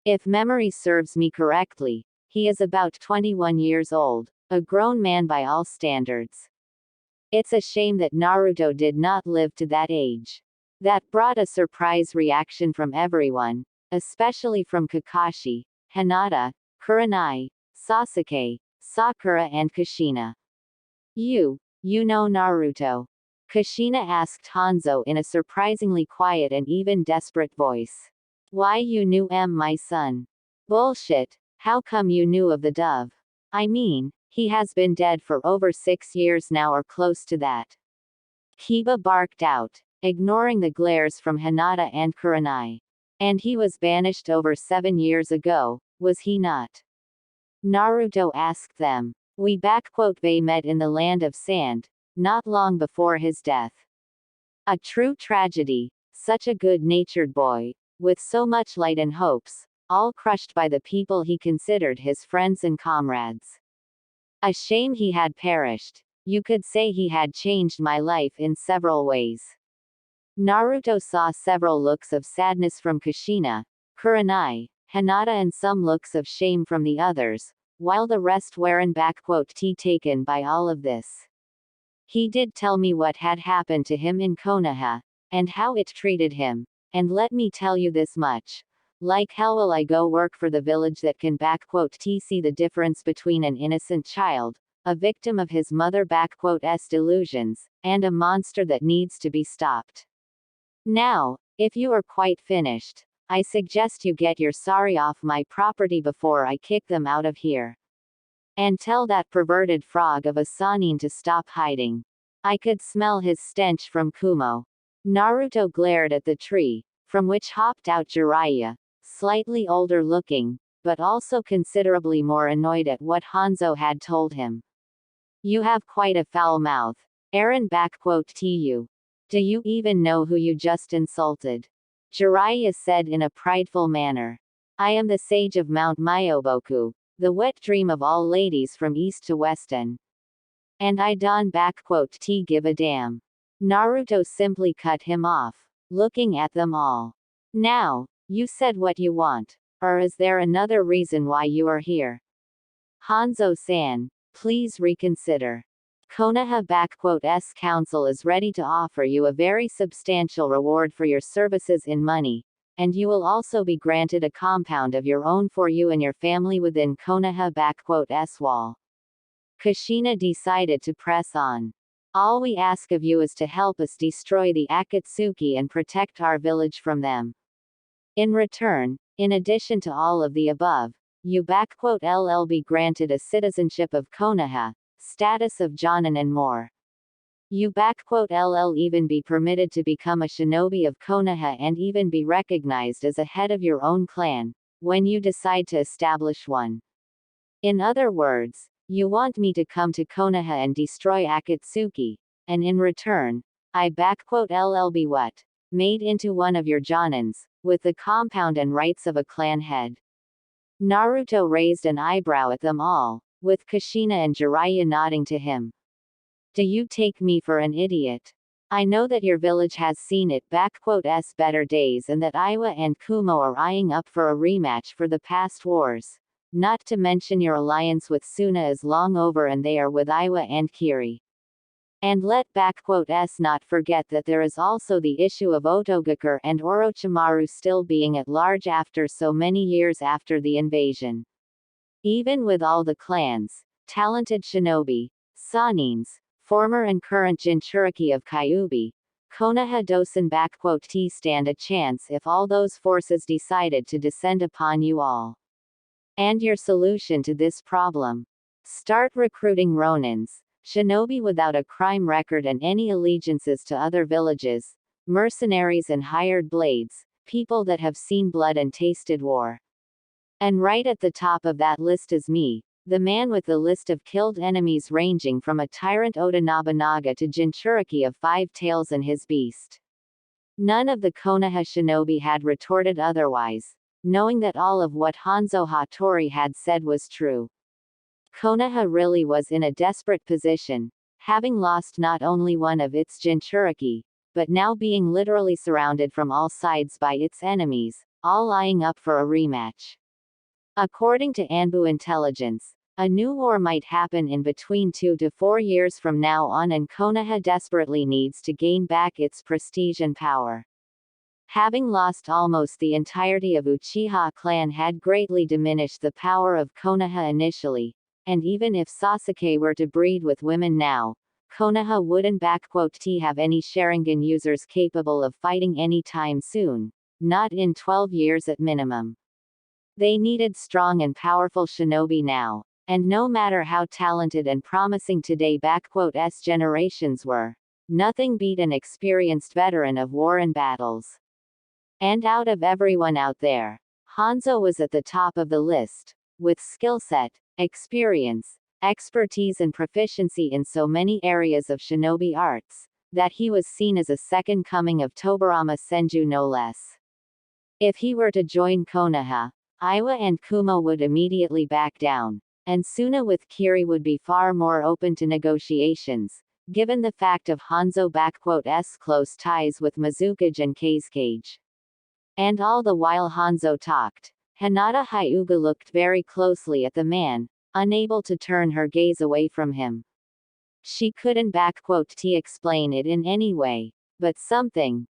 If memory serves me correctly, he is about 21 years old, a grown man by all standards. It's a shame that Naruto did not live to that age. That brought a surprise reaction from everyone, especially from Kakashi, Hinata, Kurenai, Sasuke, Sakura and Kushina. You know Naruto? Kushina asked Hanzo in a surprisingly quiet and even desperate voice. Why you knew my son? Bullshit, how come you knew of the dove? I mean, he has been dead for over 6 years now or close to that. Kiba barked out, ignoring the glares from Hinata and Kurenai. And he was banished over 7 years ago, was he not? Naruto asked them. They met in the land of sand, not long before his death. A true tragedy, such a good-natured boy, with so much light and hopes, all crushed by the people he considered his friends and comrades. A shame he had perished. You could say he had changed my life in several ways. Naruto saw several looks of sadness from Kushina, Kurenai, Hinata and some looks of shame from the others, while the rest weren't taken by all of this. He did tell me what had happened to him in Konoha, and how it treated him, and let me tell you this much. Like hell will I go work for the village that can see the difference between an innocent child, a victim of his mother***'s delusions, and a monster that needs to be stopped. Now, if you are quite finished, I suggest you get your sorry off my property before I kick them out of here. And tell that perverted frog of a Sannin to stop hiding. I could smell his stench from Kumo. Naruto glared at the tree, from which hopped out Jiraiya, slightly older looking, but also considerably more annoyed at what Hanzo had told him. You have quite a foul mouth. Eren you. Do you even know who you just insulted? Jiraiya said in a prideful manner. I am the sage of Mount Myoboku, the wet dream of all ladies from east to weston. And I don't give a damn. Naruto simply cut him off, looking at them all. Now, you said what you want, or is there another reason why you are here? Hanzo-san, please reconsider. Konoha***'s council is ready to offer you a very substantial reward for your services in money, and you will also be granted a compound of your own for you and your family within Konoha***'s wall. Kushina decided to press on. All we ask of you is to help us destroy the Akatsuki and protect our village from them. In return, in addition to all of the above, you ll be granted a citizenship of Konoha, status of Jonin and more. You ll even be permitted to become a shinobi of Konoha and even be recognized as a head of your own clan, when you decide to establish one. In other words, you want me to come to Konoha and destroy Akatsuki, and in return, I ll be what? Made into one of your Jonins, with the compound and rights of a clan head. Naruto raised an eyebrow at them all, with Kushina and Jiraiya nodding to him. Do you take me for an idiot? I know that your village has seen its better days and that Iwa and Kumo are eyeing up for a rematch for the past wars. Not to mention your alliance with Suna is long over and they are with Iwa and Kiri. And let not forget that there is also the issue of Otogakure and Orochimaru still being at large after so many years after the invasion. Even with all the clans, talented shinobi, sanins, former and current Jinchuriki of Kyuubi, Konoha doesn't stand a chance if all those forces decided to descend upon you all. And your solution to this problem? Start recruiting ronins, shinobi without a crime record and any allegiances to other villages, mercenaries and hired blades, people that have seen blood and tasted war. And right at the top of that list is me, the man with the list of killed enemies ranging from a tyrant Oda Nobunaga to Jinchuriki of 5 tails and his beast. None of the Konoha shinobi had retorted otherwise, knowing that all of what Hanzo Hattori had said was true. Konoha really was in a desperate position, having lost not only one of its Jinchuriki, but now being literally surrounded from all sides by its enemies, all eyeing up for a rematch. According to Anbu intelligence, a new war might happen in between 2 to 4 years from now on and Konoha desperately needs to gain back its prestige and power. Having lost almost the entirety of Uchiha clan had greatly diminished the power of Konoha initially, and even if Sasuke were to breed with women now, Konoha wouldn't have any Sharingan users capable of fighting any time soon, not in 12 years at minimum. They needed strong and powerful shinobi now, and no matter how talented and promising today generations were, nothing beat an experienced veteran of war and battles. And out of everyone out there, Hanzo was at the top of the list, with skill set, experience, expertise and proficiency in so many areas of shinobi arts, that he was seen as a second coming of Tobirama Senju no less. If he were to join Konoha, Iwa and Kumo would immediately back down, and Suna with Kiri would be far more open to negotiations, given the fact of Hanzo's close ties with Mizukage and Kazekage. And all the while Hanzo talked, Hinata Hyuga looked very closely at the man, unable to turn her gaze away from him. She couldn't explain it in any way, but something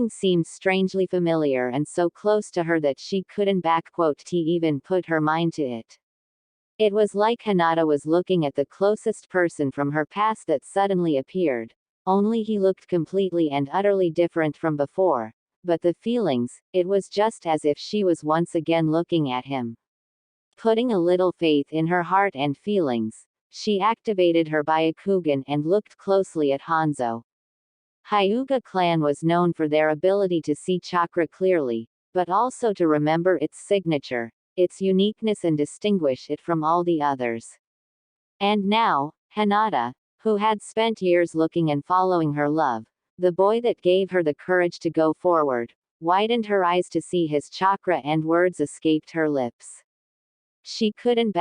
seemed strangely familiar and so close to her that she couldn't even put her mind to it. It was like Hinata was looking at the closest person from her past that suddenly appeared, only he looked completely and utterly different from before, but the feelings, it was just as if she was once again looking at him. Putting a little faith in her heart and feelings, she activated her Byakugan and looked closely at Hanzo. Hyuga clan was known for their ability to see chakra clearly, but also to remember its signature, its uniqueness and distinguish it from all the others. And now, Hinata, who had spent years looking and following her love, the boy that gave her the courage to go forward, widened her eyes to see his chakra and words escaped her lips. She couldn't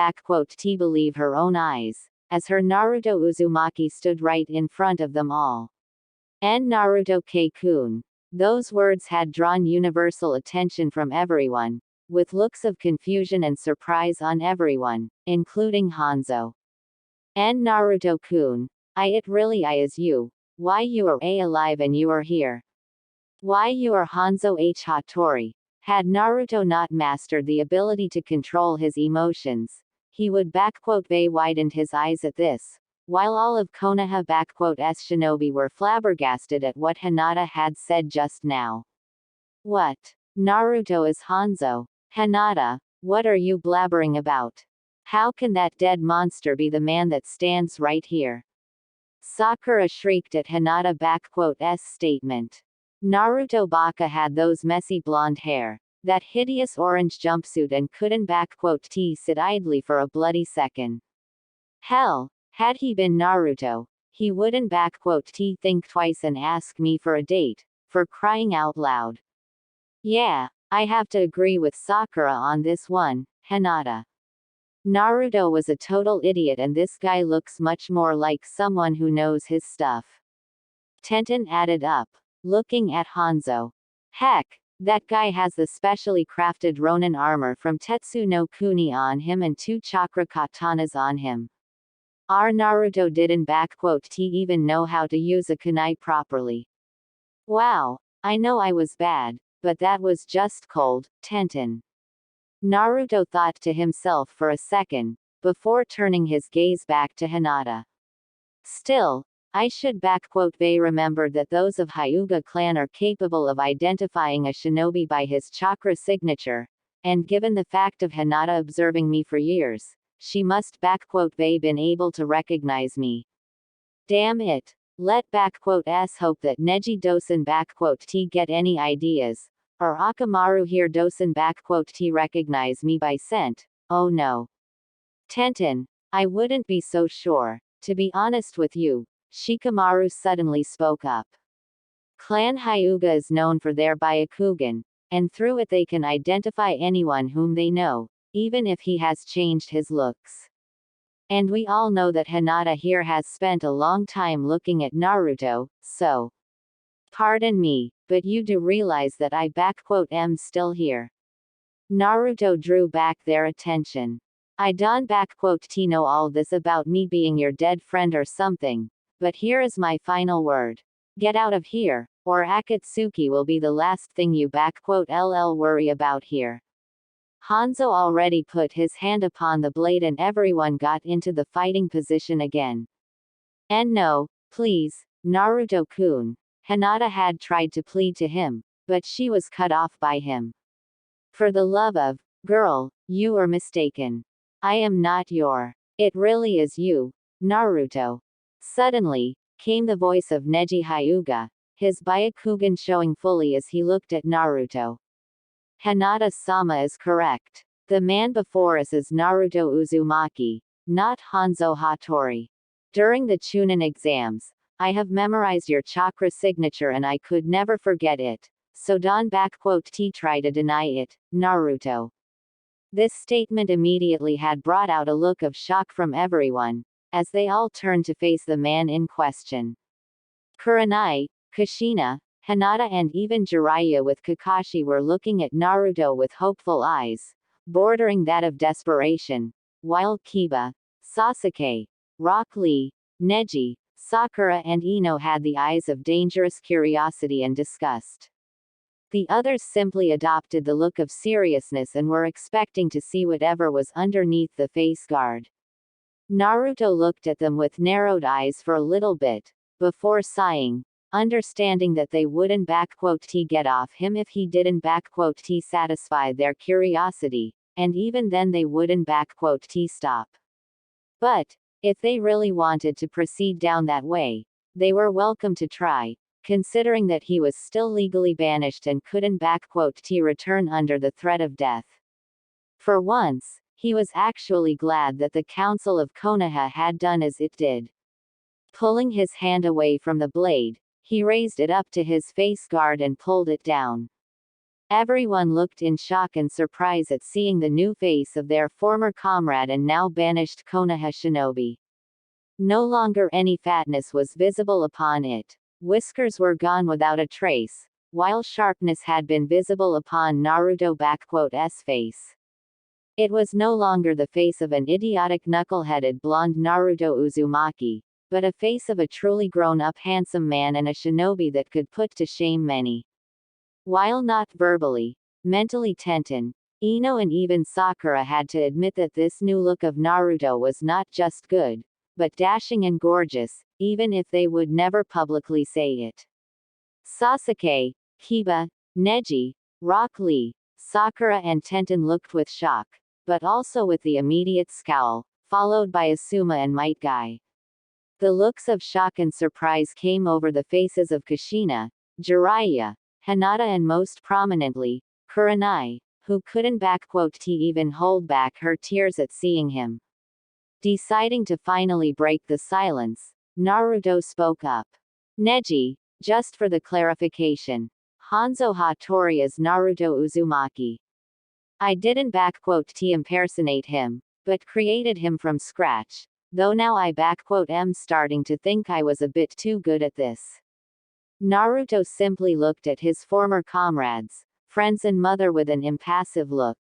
believe her own eyes, as her Naruto Uzumaki stood right in front of them all. And Naruto K-kun. Those words had drawn universal attention from everyone, with looks of confusion and surprise on everyone, including Hanzo. And Naruto-kun, it really is you. Why you are alive and you are here? Why you are Hanzo H. Hattori? Had Naruto not mastered the ability to control his emotions, he would widened his eyes at this, while all of Konoha shinobi were flabbergasted at what Hinata had said just now. What? Naruto is Hanzo. Hinata, what are you blabbering about? How can that dead monster be the man that stands right here? Sakura shrieked at Hinata's statement. Naruto Baka had those messy blonde hair, that hideous orange jumpsuit and couldn't sit idly for a bloody second. Hell, had he been Naruto, he wouldn't think twice and ask me for a date, for crying out loud. Yeah, I have to agree with Sakura on this one, Hinata. Naruto was a total idiot and this guy looks much more like someone who knows his stuff. Tenten added up, looking at Hanzo. Heck, that guy has the specially crafted Ronin armor from Tetsu no Kuni on him and 2 chakra katanas on him. Our Naruto didn't even know how to use a kunai properly. Wow, I know I was bad, but that was just cold, Tenten. Naruto thought to himself for a second, before turning his gaze back to Hinata. Still, I should remember that those of Hyuga clan are capable of identifying a shinobi by his chakra signature, and given the fact of Hinata observing me for years, she must been able to recognize me. Damn it. Let s hope that Neji dosen t get any ideas, or Akamaru here dosen t recognize me by scent. Oh no. Tenten, I wouldn't be so sure, to be honest with you, Shikamaru suddenly spoke up. Clan Hyuga is known for their Byakugan, and through it they can identify anyone whom they know, even if he has changed his looks. And we all know that Hinata here has spent a long time looking at Naruto, so. Pardon me, but you do realize that I am still here. Naruto drew back their attention. I don't know all this about me being your dead friend or something, but here is my final word. Get out of here, or Akatsuki will be the last thing you worry about here. Hanzo already put his hand upon the blade and everyone got into the fighting position again. And no, please, Naruto-kun. Hinata had tried to plead to him, but she was cut off by him. For the love of, girl, you are mistaken. I am not your. It really is you, Naruto. Suddenly, came the voice of Neji Hyuga, his Byakugan showing fully as he looked at Naruto. Hinata-sama is correct. The man before us is Naruto Uzumaki, not Hanzo Hattori. During the Chunin exams, I have memorized your chakra signature and I could never forget it, so don't try to deny it, Naruto. This statement immediately had brought out a look of shock from everyone, as they all turned to face the man in question. Kurenai, Kushina, Hinata and even Jiraiya with Kakashi were looking at Naruto with hopeful eyes, bordering that of desperation, while Kiba, Sasuke, Rock Lee, Neji, Sakura and Ino had the eyes of dangerous curiosity and disgust. The others simply adopted the look of seriousness and were expecting to see whatever was underneath the face guard. Naruto looked at them with narrowed eyes for a little bit, before sighing, understanding that they wouldn't get off him if he didn't satisfy their curiosity, and even then they wouldn't stop. But, if they really wanted to proceed down that way, they were welcome to try, considering that he was still legally banished and couldn't return under the threat of death. For once, he was actually glad that the Council of Konoha had done as it did. Pulling his hand away from the blade, he raised it up to his face guard and pulled it down. Everyone looked in shock and surprise at seeing the new face of their former comrade and now banished Konoha shinobi. No longer any fatness was visible upon it. Whiskers were gone without a trace, while sharpness had been visible upon Naruto's face. It was no longer the face of an idiotic knuckle-headed blonde Naruto Uzumaki, but a face of a truly grown-up handsome man and a shinobi that could put to shame many. While not verbally, mentally Tenten, Ino and even Sakura had to admit that this new look of Naruto was not just good, but dashing and gorgeous, even if they would never publicly say it. Sasuke, Kiba, Neji, Rock Lee, Sakura and Tenten looked with shock, but also with the immediate scowl, followed by Asuma and Might Guy. The looks of shock and surprise came over the faces of Kushina, Jiraiya, Hinata and most prominently, Kurenai, who couldn't even hold back her tears at seeing him. Deciding to finally break the silence, Naruto spoke up. Neji, just for the clarification, Hanzo Hattori as Naruto Uzumaki. I didn't impersonate him, but created him from scratch, though now I am starting to think I was a bit too good at this. Naruto simply looked at his former comrades, friends and mother with an impassive look.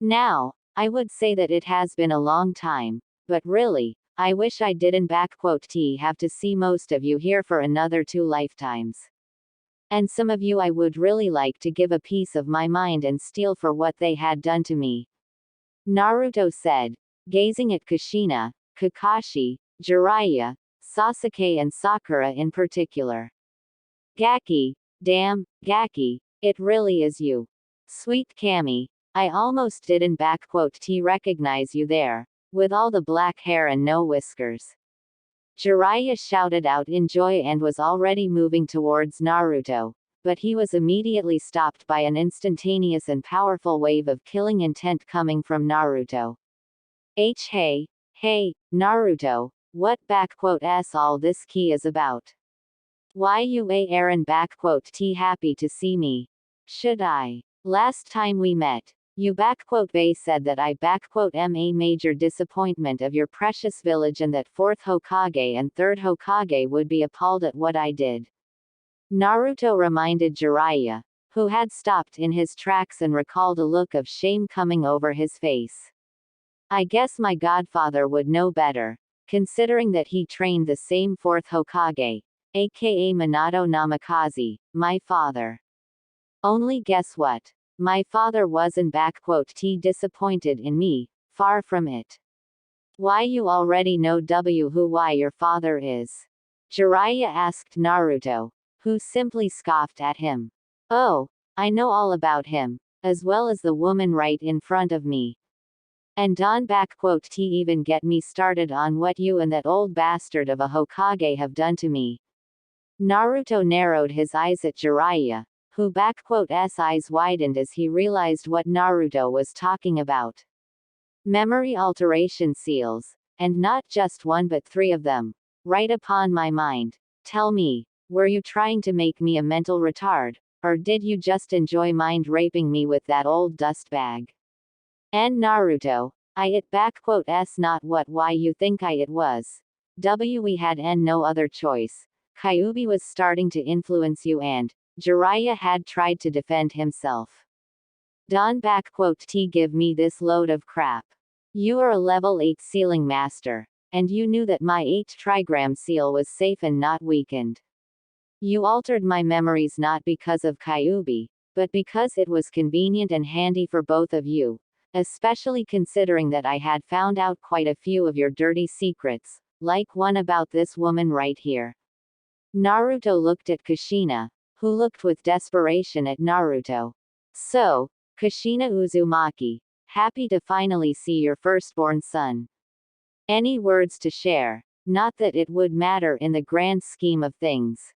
Now, I would say that it has been a long time, but really, I wish I didn't have to see most of you here for another 2 lifetimes. And some of you I would really like to give a piece of my mind and steal for what they had done to me. Naruto said, gazing at Kushina, Kakashi, Jiraiya, Sasuke and Sakura in particular. Gaki, damn, Gaki, it really is you. Sweet Kami, I almost didn't recognize you there, with all the black hair and no whiskers. Jiraiya shouted out in joy and was already moving towards Naruto, but he was immediately stopped by an instantaneous and powerful wave of killing intent coming from Naruto. Hey, Naruto, what all this key is about? Why you aren't happy to see me? Should I? Last time we met, you said that I am a major disappointment of your precious village and that 4th Hokage and 3rd Hokage would be appalled at what I did. Naruto reminded Jiraiya, who had stopped in his tracks and recalled a look of shame coming over his face. I guess my godfather would know better, considering that he trained the same 4th Hokage, aka Minato Namikaze, my father. Only guess what? My father wasn't disappointed in me, far from it. Why you already know who why your father is? Jiraiya asked Naruto, who simply scoffed at him. Oh, I know all about him, as well as the woman right in front of me. And don't even get me started on what you and that old bastard of a Hokage have done to me. Naruto narrowed his eyes at Jiraiya, who eyes widened as he realized what Naruto was talking about. Memory alteration seals, and not just 1 but 3 of them, right upon my mind. Tell me, were you trying to make me a mental retard, or did you just enjoy mind raping me with that old dust bag? And Naruto, it not what why you think it was. We had no other choice. Kyuubi was starting to influence you and Jiraiya had tried to defend himself. Don't give me this load of crap. You are a level 8 sealing master, and you knew that my 8 trigram seal was safe and not weakened. You altered my memories not because of Kyuubi, but because it was convenient and handy for both of you, especially considering that I had found out quite a few of your dirty secrets, like one about this woman right here. Naruto looked at Kushina, who looked with desperation at Naruto. So, Kushina Uzumaki, happy to finally see your firstborn son. Any words to share? Not that it would matter in the grand scheme of things.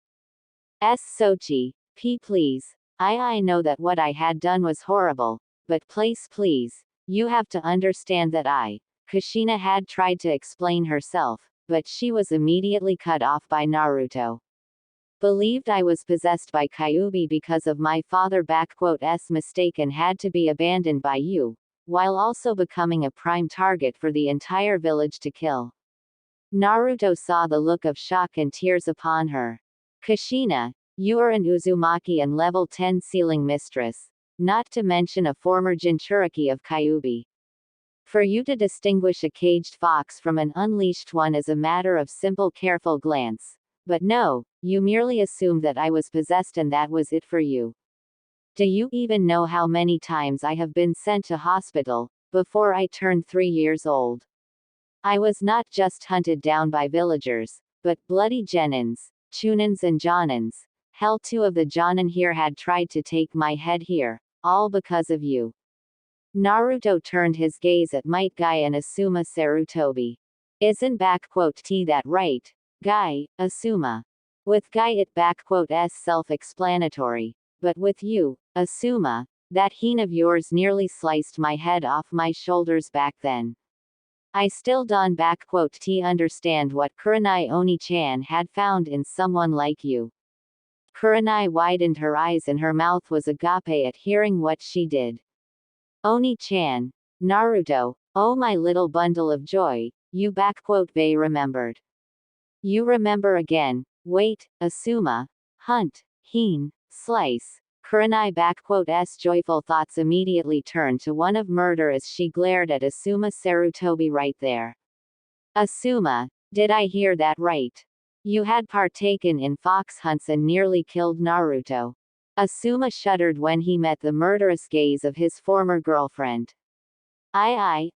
Sochi, please. I know that what I had done was horrible, but please, you have to understand that Kushina had tried to explain herself, but she was immediately cut off by Naruto. Believed I was possessed by Kyuubi because of my father mistake and had to be abandoned by you, while also becoming a prime target for the entire village to kill. Naruto saw the look of shock and tears upon her. Kushina, you are an Uzumaki and level 10 sealing mistress, not to mention a former Jinchuriki of Kyuubi. For you to distinguish a caged fox from an unleashed one is a matter of simple careful glance. But no, you merely assumed that I was possessed and that was it for you. Do you even know how many times I have been sent to hospital, before I turned 3 years old? I was not just hunted down by villagers, but bloody Genins, Chunins and Jonins. Hell, 2 of the Jonin here had tried to take my head here, all because of you. Naruto turned his gaze at Might Guy and Asuma Sarutobi. Isn't that right? Guy, Asuma. With Guy it's self-explanatory, but with you, Asuma, that heen of yours nearly sliced my head off my shoulders back then. I still don't understand what Kurenai Oni-chan had found in someone like you. Kurenai widened her eyes and her mouth was agape at hearing what she did. Oni-chan. Naruto, oh my little bundle of joy, you Bay remembered. You remember again. Wait, Asuma. Hunt. Heen. Slice. Kurenai joyful thoughts immediately turned to one of murder as she glared at Asuma Sarutobi right there. Asuma, did I hear that right? You had partaken in fox hunts and nearly killed Naruto. Asuma shuddered when he met the murderous gaze of his former girlfriend. I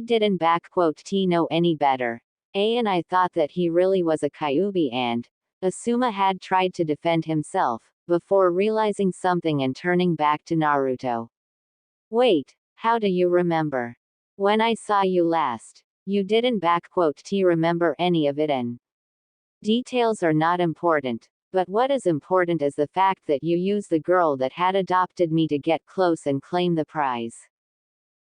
didn't know any better. And I thought that he really was a Kyuubi and Asuma had tried to defend himself, before realizing something and turning back to Naruto. Wait, how do you remember? When I saw you last, you didn't remember any of it and details are not important, but what is important is the fact that you used the girl that had adopted me to get close and claim the prize.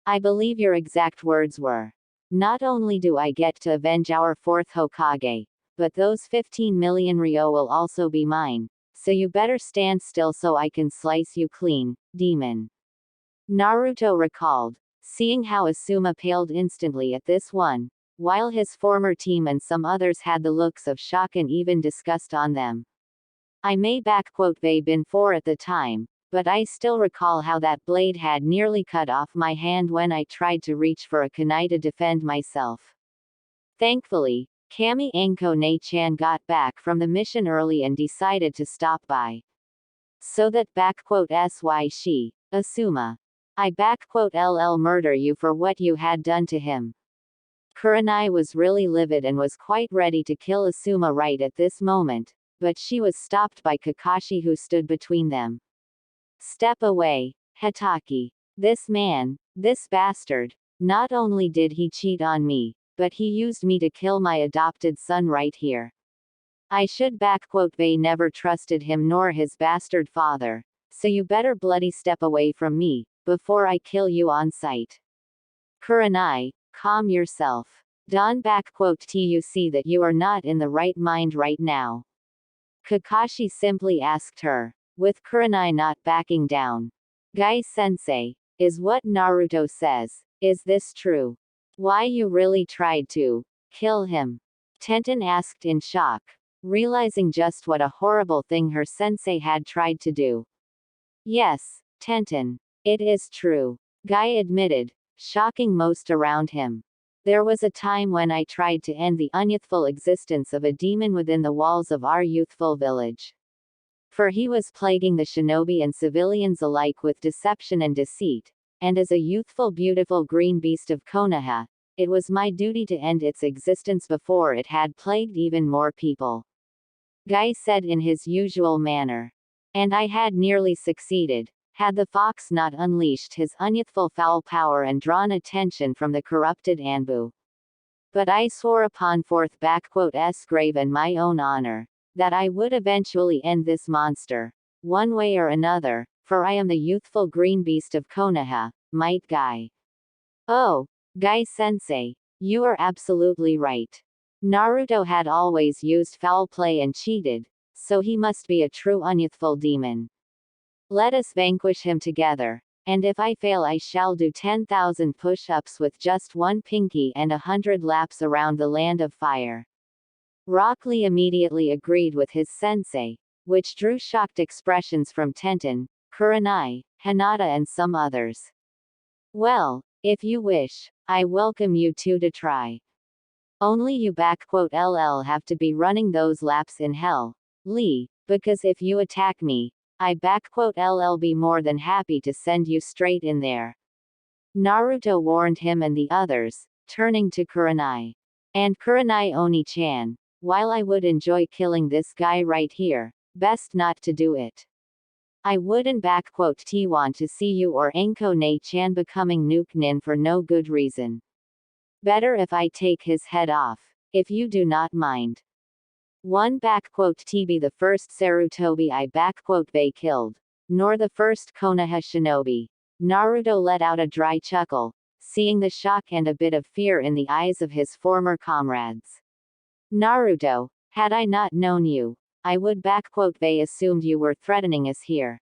I believe your exact words were, not only do I get to avenge our fourth Hokage, but those 15 million ryo will also be mine, so you better stand still so I can slice you clean, demon. Naruto recalled, seeing how Asuma paled instantly at this one, while his former team and some others had the looks of shock and even disgust on them. I may been 4 at the time, but I still recall how that blade had nearly cut off my hand when I tried to reach for a kunai to defend myself. Thankfully, Kami Anko Ne-chan got back from the mission early and decided to stop by. So that sy she, Asuma. I murder you for what you had done to him. Kurenai was really livid and was quite ready to kill Asuma right at this moment, but she was stopped by Kakashi who stood between them. Step away, Hitaki. This man, this bastard, not only did he cheat on me, but he used me to kill my adopted son right here. I should never trusted him nor his bastard father, so you better bloody step away from me, before I kill you on sight. Kurenai, calm yourself. Don you see that you are not in the right mind right now. Kakashi simply asked her, with Kurenai not backing down. Gai-sensei, is what Naruto says, is this true? Why you really tried to kill him? Tenten asked in shock, realizing just what a horrible thing her sensei had tried to do. Yes, Tenten, it is true, Gai admitted, shocking most around him. There was a time when I tried to end the unyouthful existence of a demon within the walls of our youthful village. For he was plaguing the shinobi and civilians alike with deception and deceit, and as a youthful beautiful green beast of Konoha, it was my duty to end its existence before it had plagued even more people. Gai said in his usual manner. And I had nearly succeeded, had the fox not unleashed his unyouthful foul power and drawn attention from the corrupted Anbu. But I swore upon fourth grave and my own honor, that I would eventually end this monster, one way or another, for I am the youthful green beast of Konoha, might Gai. Oh, Gai-sensei, you are absolutely right. Naruto had always used foul play and cheated, so he must be a true unyouthful demon. Let us vanquish him together, and if I fail I shall do 10,000 push-ups with just one pinky and 100 laps around the land of fire. Rock Lee immediately agreed with his sensei, which drew shocked expressions from Tenten, Kurenai, Hinata and some others. Well, if you wish, I welcome you two to try. Only you have to be running those laps in hell, Lee, because if you attack me, I be more than happy to send you straight in there. Naruto warned him and the others, turning to Kurenai. And Kurenai Oni-chan, while I would enjoy killing this guy right here, best not to do it. I wouldn't want to see you or Anko Ne-chan becoming Nuke Nin for no good reason. Better if I take his head off, if you do not mind. One be the first Sarutobi I killed, nor the first Konoha shinobi. Naruto let out a dry chuckle, seeing the shock and a bit of fear in the eyes of his former comrades. Naruto, had I not known you, I would they assumed you were threatening us here.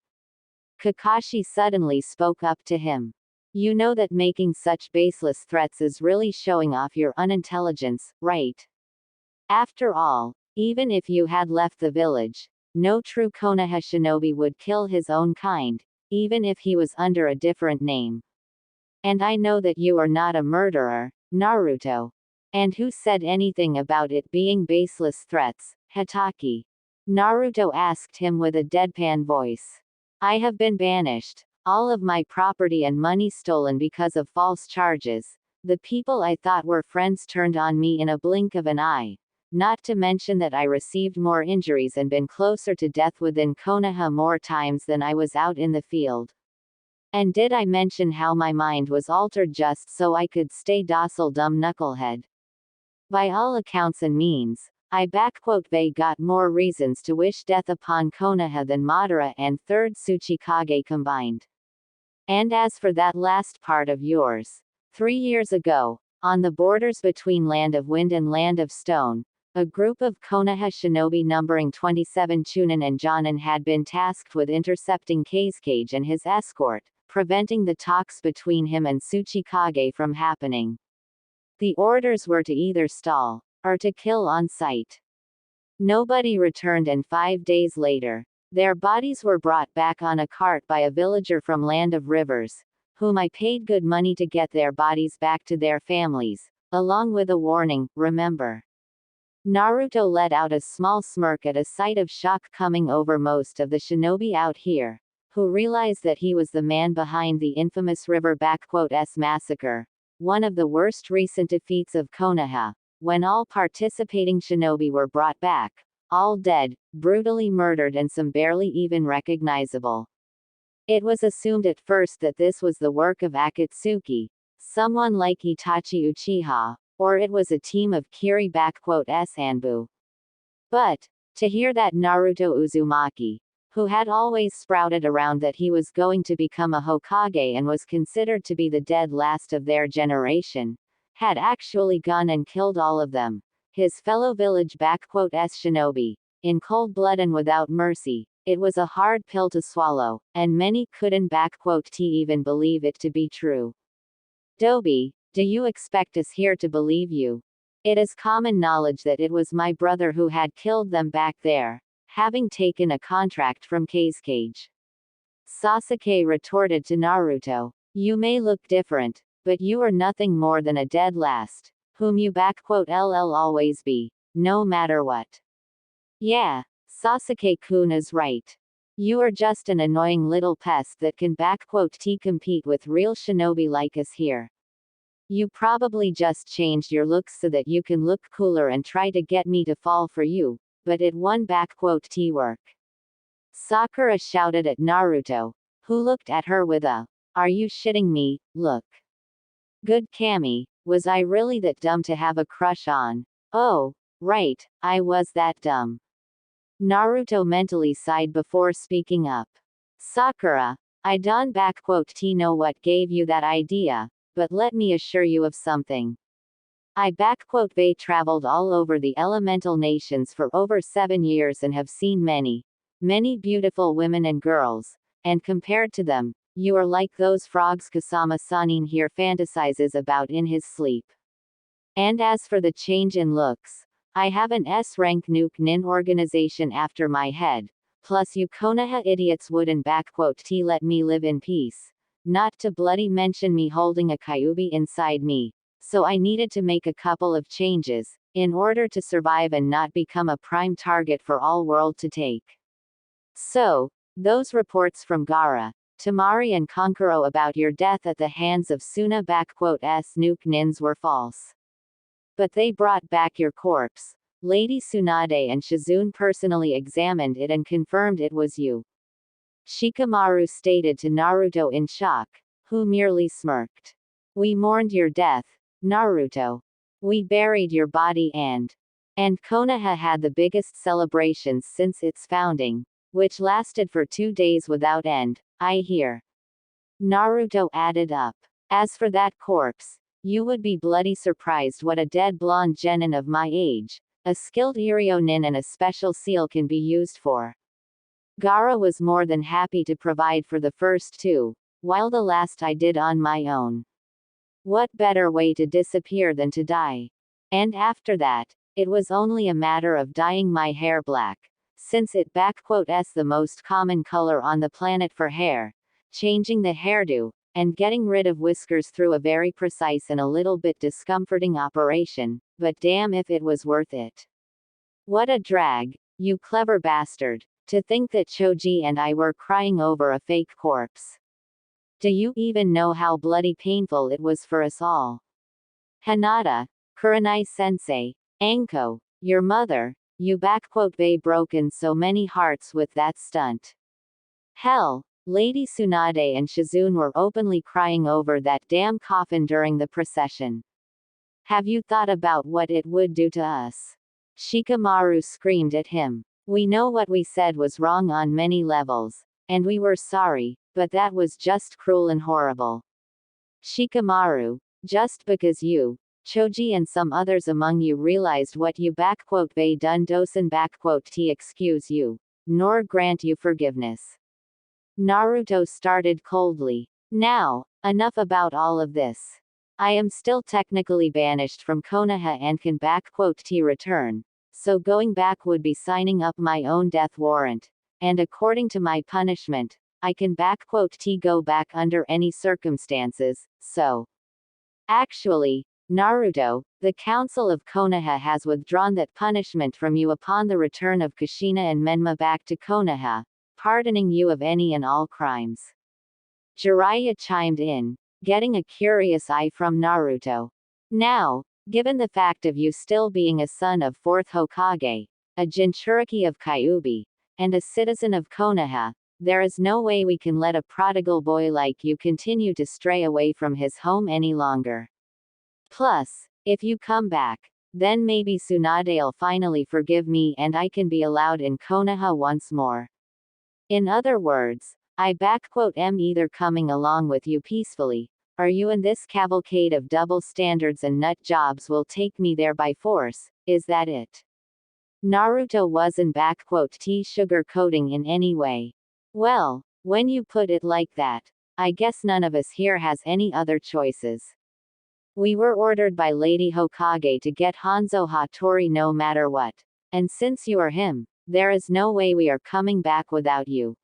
Kakashi suddenly spoke up to him. You know that making such baseless threats is really showing off your unintelligence, right? After all, even if you had left the village, no true Konoha shinobi would kill his own kind, even if he was under a different name. And I know that you are not a murderer, Naruto. And who said anything about it being baseless threats, Hitaki? Naruto asked him with a deadpan voice. I have been banished, all of my property and money stolen because of false charges. The people I thought were friends turned on me in a blink of an eye. Not to mention that I received more injuries and been closer to death within Konoha more times than I was out in the field. And did I mention how my mind was altered just so I could stay docile, dumb knucklehead? By all accounts and means, I got more reasons to wish death upon Konoha than Madara and 3rd Tsuchikage combined. And as for that last part of yours, 3 years ago, on the borders between Land of Wind and Land of Stone, a group of Konoha shinobi numbering 27 Chunin and Jonin had been tasked with intercepting Kazekage and his escort, preventing the talks between him and Tsuchikage from happening. The orders were to either stall, or to kill on sight. Nobody returned, and 5 days later, their bodies were brought back on a cart by a villager from Land of Rivers, whom I paid good money to get their bodies back to their families, along with a warning, remember. Naruto let out a small smirk at a sight of shock coming over most of the shinobi out here, who realized that he was the man behind the infamous River massacre, one of the worst recent defeats of Konoha, when all participating shinobi were brought back, all dead, brutally murdered, and some barely even recognizable. It was assumed at first that this was the work of Akatsuki, someone like Itachi Uchiha, or it was a team of Kiri Sanbu. But, to hear that Naruto Uzumaki, who had always sprouted around that he was going to become a Hokage and was considered to be the dead last of their generation, had actually gone and killed all of them, his fellow village shinobi, in cold blood and without mercy, it was a hard pill to swallow, and many couldn't even believe it to be true. Dobi, do you expect us here to believe you? It is common knowledge that it was my brother who had killed them back there, having taken a contract from Kazekage. Sasuke retorted to Naruto. You may look different, but you are nothing more than a dead last, whom you LL always be, no matter what. Yeah, Sasuke-kun is right. You are just an annoying little pest that can compete with real shinobi like us here. You probably just changed your looks so that you can look cooler and try to get me to fall for you, but it won't work. Sakura shouted at Naruto, who looked at her with a, are you shitting me, look. Good Kami, was I really that dumb to have a crush on? Oh, right, I was that dumb. Naruto mentally sighed before speaking up. Sakura, I don't know what gave you that idea, but let me assure you of something. I traveled all over the elemental nations for over 7 years and have seen many, many beautiful women and girls, and compared to them, you are like those frogs Kasama Sanin here fantasizes about in his sleep. And as for the change in looks, I have an S-rank nuke nin organization after my head, plus you Konoha idiots wouldn't let me live in peace, not to bloody mention me holding a Kyuubi inside me, so I needed to make a couple of changes, in order to survive and not become a prime target for all world to take. So, those reports from Gaara, Temari and Kankuro about your death at the hands of Suna S nuke nins were false. But they brought back your corpse. Lady Tsunade and Shizune personally examined it and confirmed it was you. Shikamaru stated to Naruto in shock, who merely smirked. We mourned your death, Naruto. We buried your body and Konoha had the biggest celebrations since its founding, which lasted for 2 days without end, I hear. Naruto added up. As for that corpse, you would be bloody surprised what a dead blonde genin of my age, a skilled Iryo-nin and a special seal can be used for. Gaara was more than happy to provide for the first two, while the last I did on my own. What better way to disappear than to die? And after that, it was only a matter of dyeing my hair black, since it is the most common color on the planet for hair, changing the hairdo, and getting rid of whiskers through a very precise and a little bit discomforting operation, but damn if it was worth it. What a drag, you clever bastard, to think that Choji and I were crying over a fake corpse. Do you even know how bloody painful it was for us all? Hinata, Kurenai-sensei, Anko, your mother, you they broken so many hearts with that stunt. Hell, Lady Tsunade and Shizune were openly crying over that damn coffin during the procession. Have you thought about what it would do to us? Shikamaru screamed at him. We know what we said was wrong on many levels, and we were sorry, but that was just cruel and horrible. Shikamaru, just because you, Choji and some others among you realized what you they done dosen t excuse you, nor grant you forgiveness. Naruto started coldly. Now, enough about all of this. I am still technically banished from Konoha and can t return, so going back would be signing up my own death warrant, and according to my punishment, I can t go back under any circumstances, so. Actually, Naruto, the Council of Konoha has withdrawn that punishment from you upon the return of Kushina and Menma back to Konoha, pardoning you of any and all crimes. Jiraiya chimed in, getting a curious eye from Naruto. Now, given the fact of you still being a son of 4th Hokage, a Jinchuriki of Kyuubi, and a citizen of Konoha, there is no way we can let a prodigal boy like you continue to stray away from his home any longer. Plus, if you come back, then maybe Tsunade'll finally forgive me and I can be allowed in Konoha once more. In other words, I am either coming along with you peacefully, or you and this cavalcade of double standards and nut jobs will take me there by force, is that it? Naruto wasn't sugar-coating in any way. Well, when you put it like that, I guess none of us here has any other choices. We were ordered by Lady Hokage to get Hanzo Hattori no matter what, and since you are him, there is no way we are coming back without you.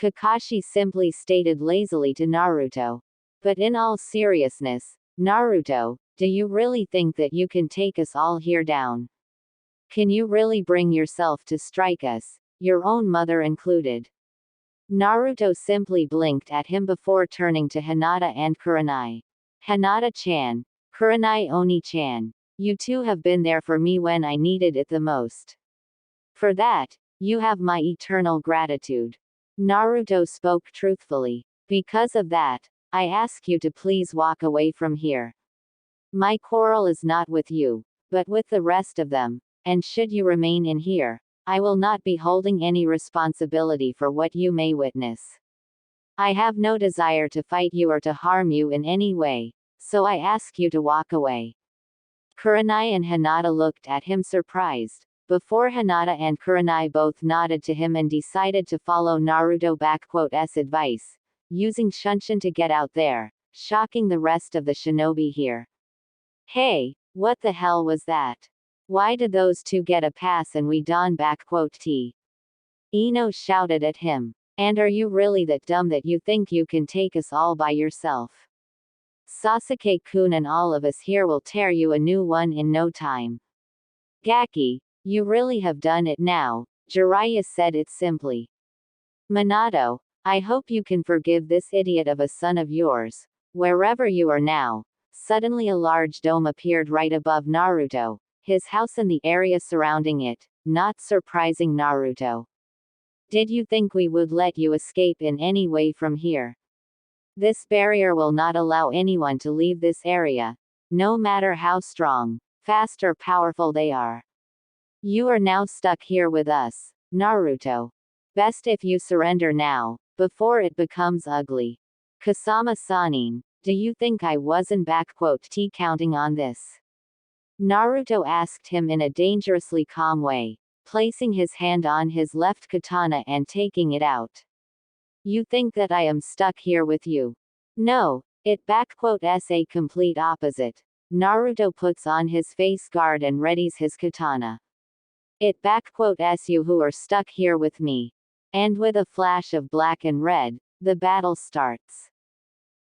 Kakashi simply stated lazily to Naruto. But in all seriousness, Naruto, do you really think that you can take us all here down? Can you really bring yourself to strike us, your own mother included? Naruto simply blinked at him before turning to Hinata and Kurenai. Hinata-chan, Kurenai Oni-chan, you two have been there for me when I needed it the most. For that, you have my eternal gratitude. Naruto spoke truthfully. Because of that, I ask you to please walk away from here. My quarrel is not with you, but with the rest of them, and should you remain in here, I will not be holding any responsibility for what you may witness. I have no desire to fight you or to harm you in any way, so I ask you to walk away. Kurenai and Hinata looked at him surprised, before Hinata and Kurenai both nodded to him and decided to follow Naruto's advice, using Shunshin to get out there, shocking the rest of the shinobi here. Hey, what the hell was that? Why did those two get a pass and we don't? Ino shouted at him. And are you really that dumb that you think you can take us all by yourself? Sasuke-kun and all of us here will tear you a new one in no time. Gaki, you really have done it now, Jiraiya said it simply. Minato, I hope you can forgive this idiot of a son of yours. Wherever you are now. Suddenly a large dome appeared right above Naruto, his house and the area surrounding it, not surprising Naruto. Did you think we would let you escape in any way from here? This barrier will not allow anyone to leave this area, no matter how strong, fast or powerful they are. You are now stuck here with us, Naruto. Best if you surrender now, before it becomes ugly. Kasama Sanin, do you think I wasn't counting on this? Naruto asked him in a dangerously calm way, placing his hand on his left katana and taking it out. You think that I am stuck here with you? No, it's a complete opposite. Naruto puts on his face guard and readies his katana. It's you who are stuck here with me. And with a flash of black and red, the battle starts.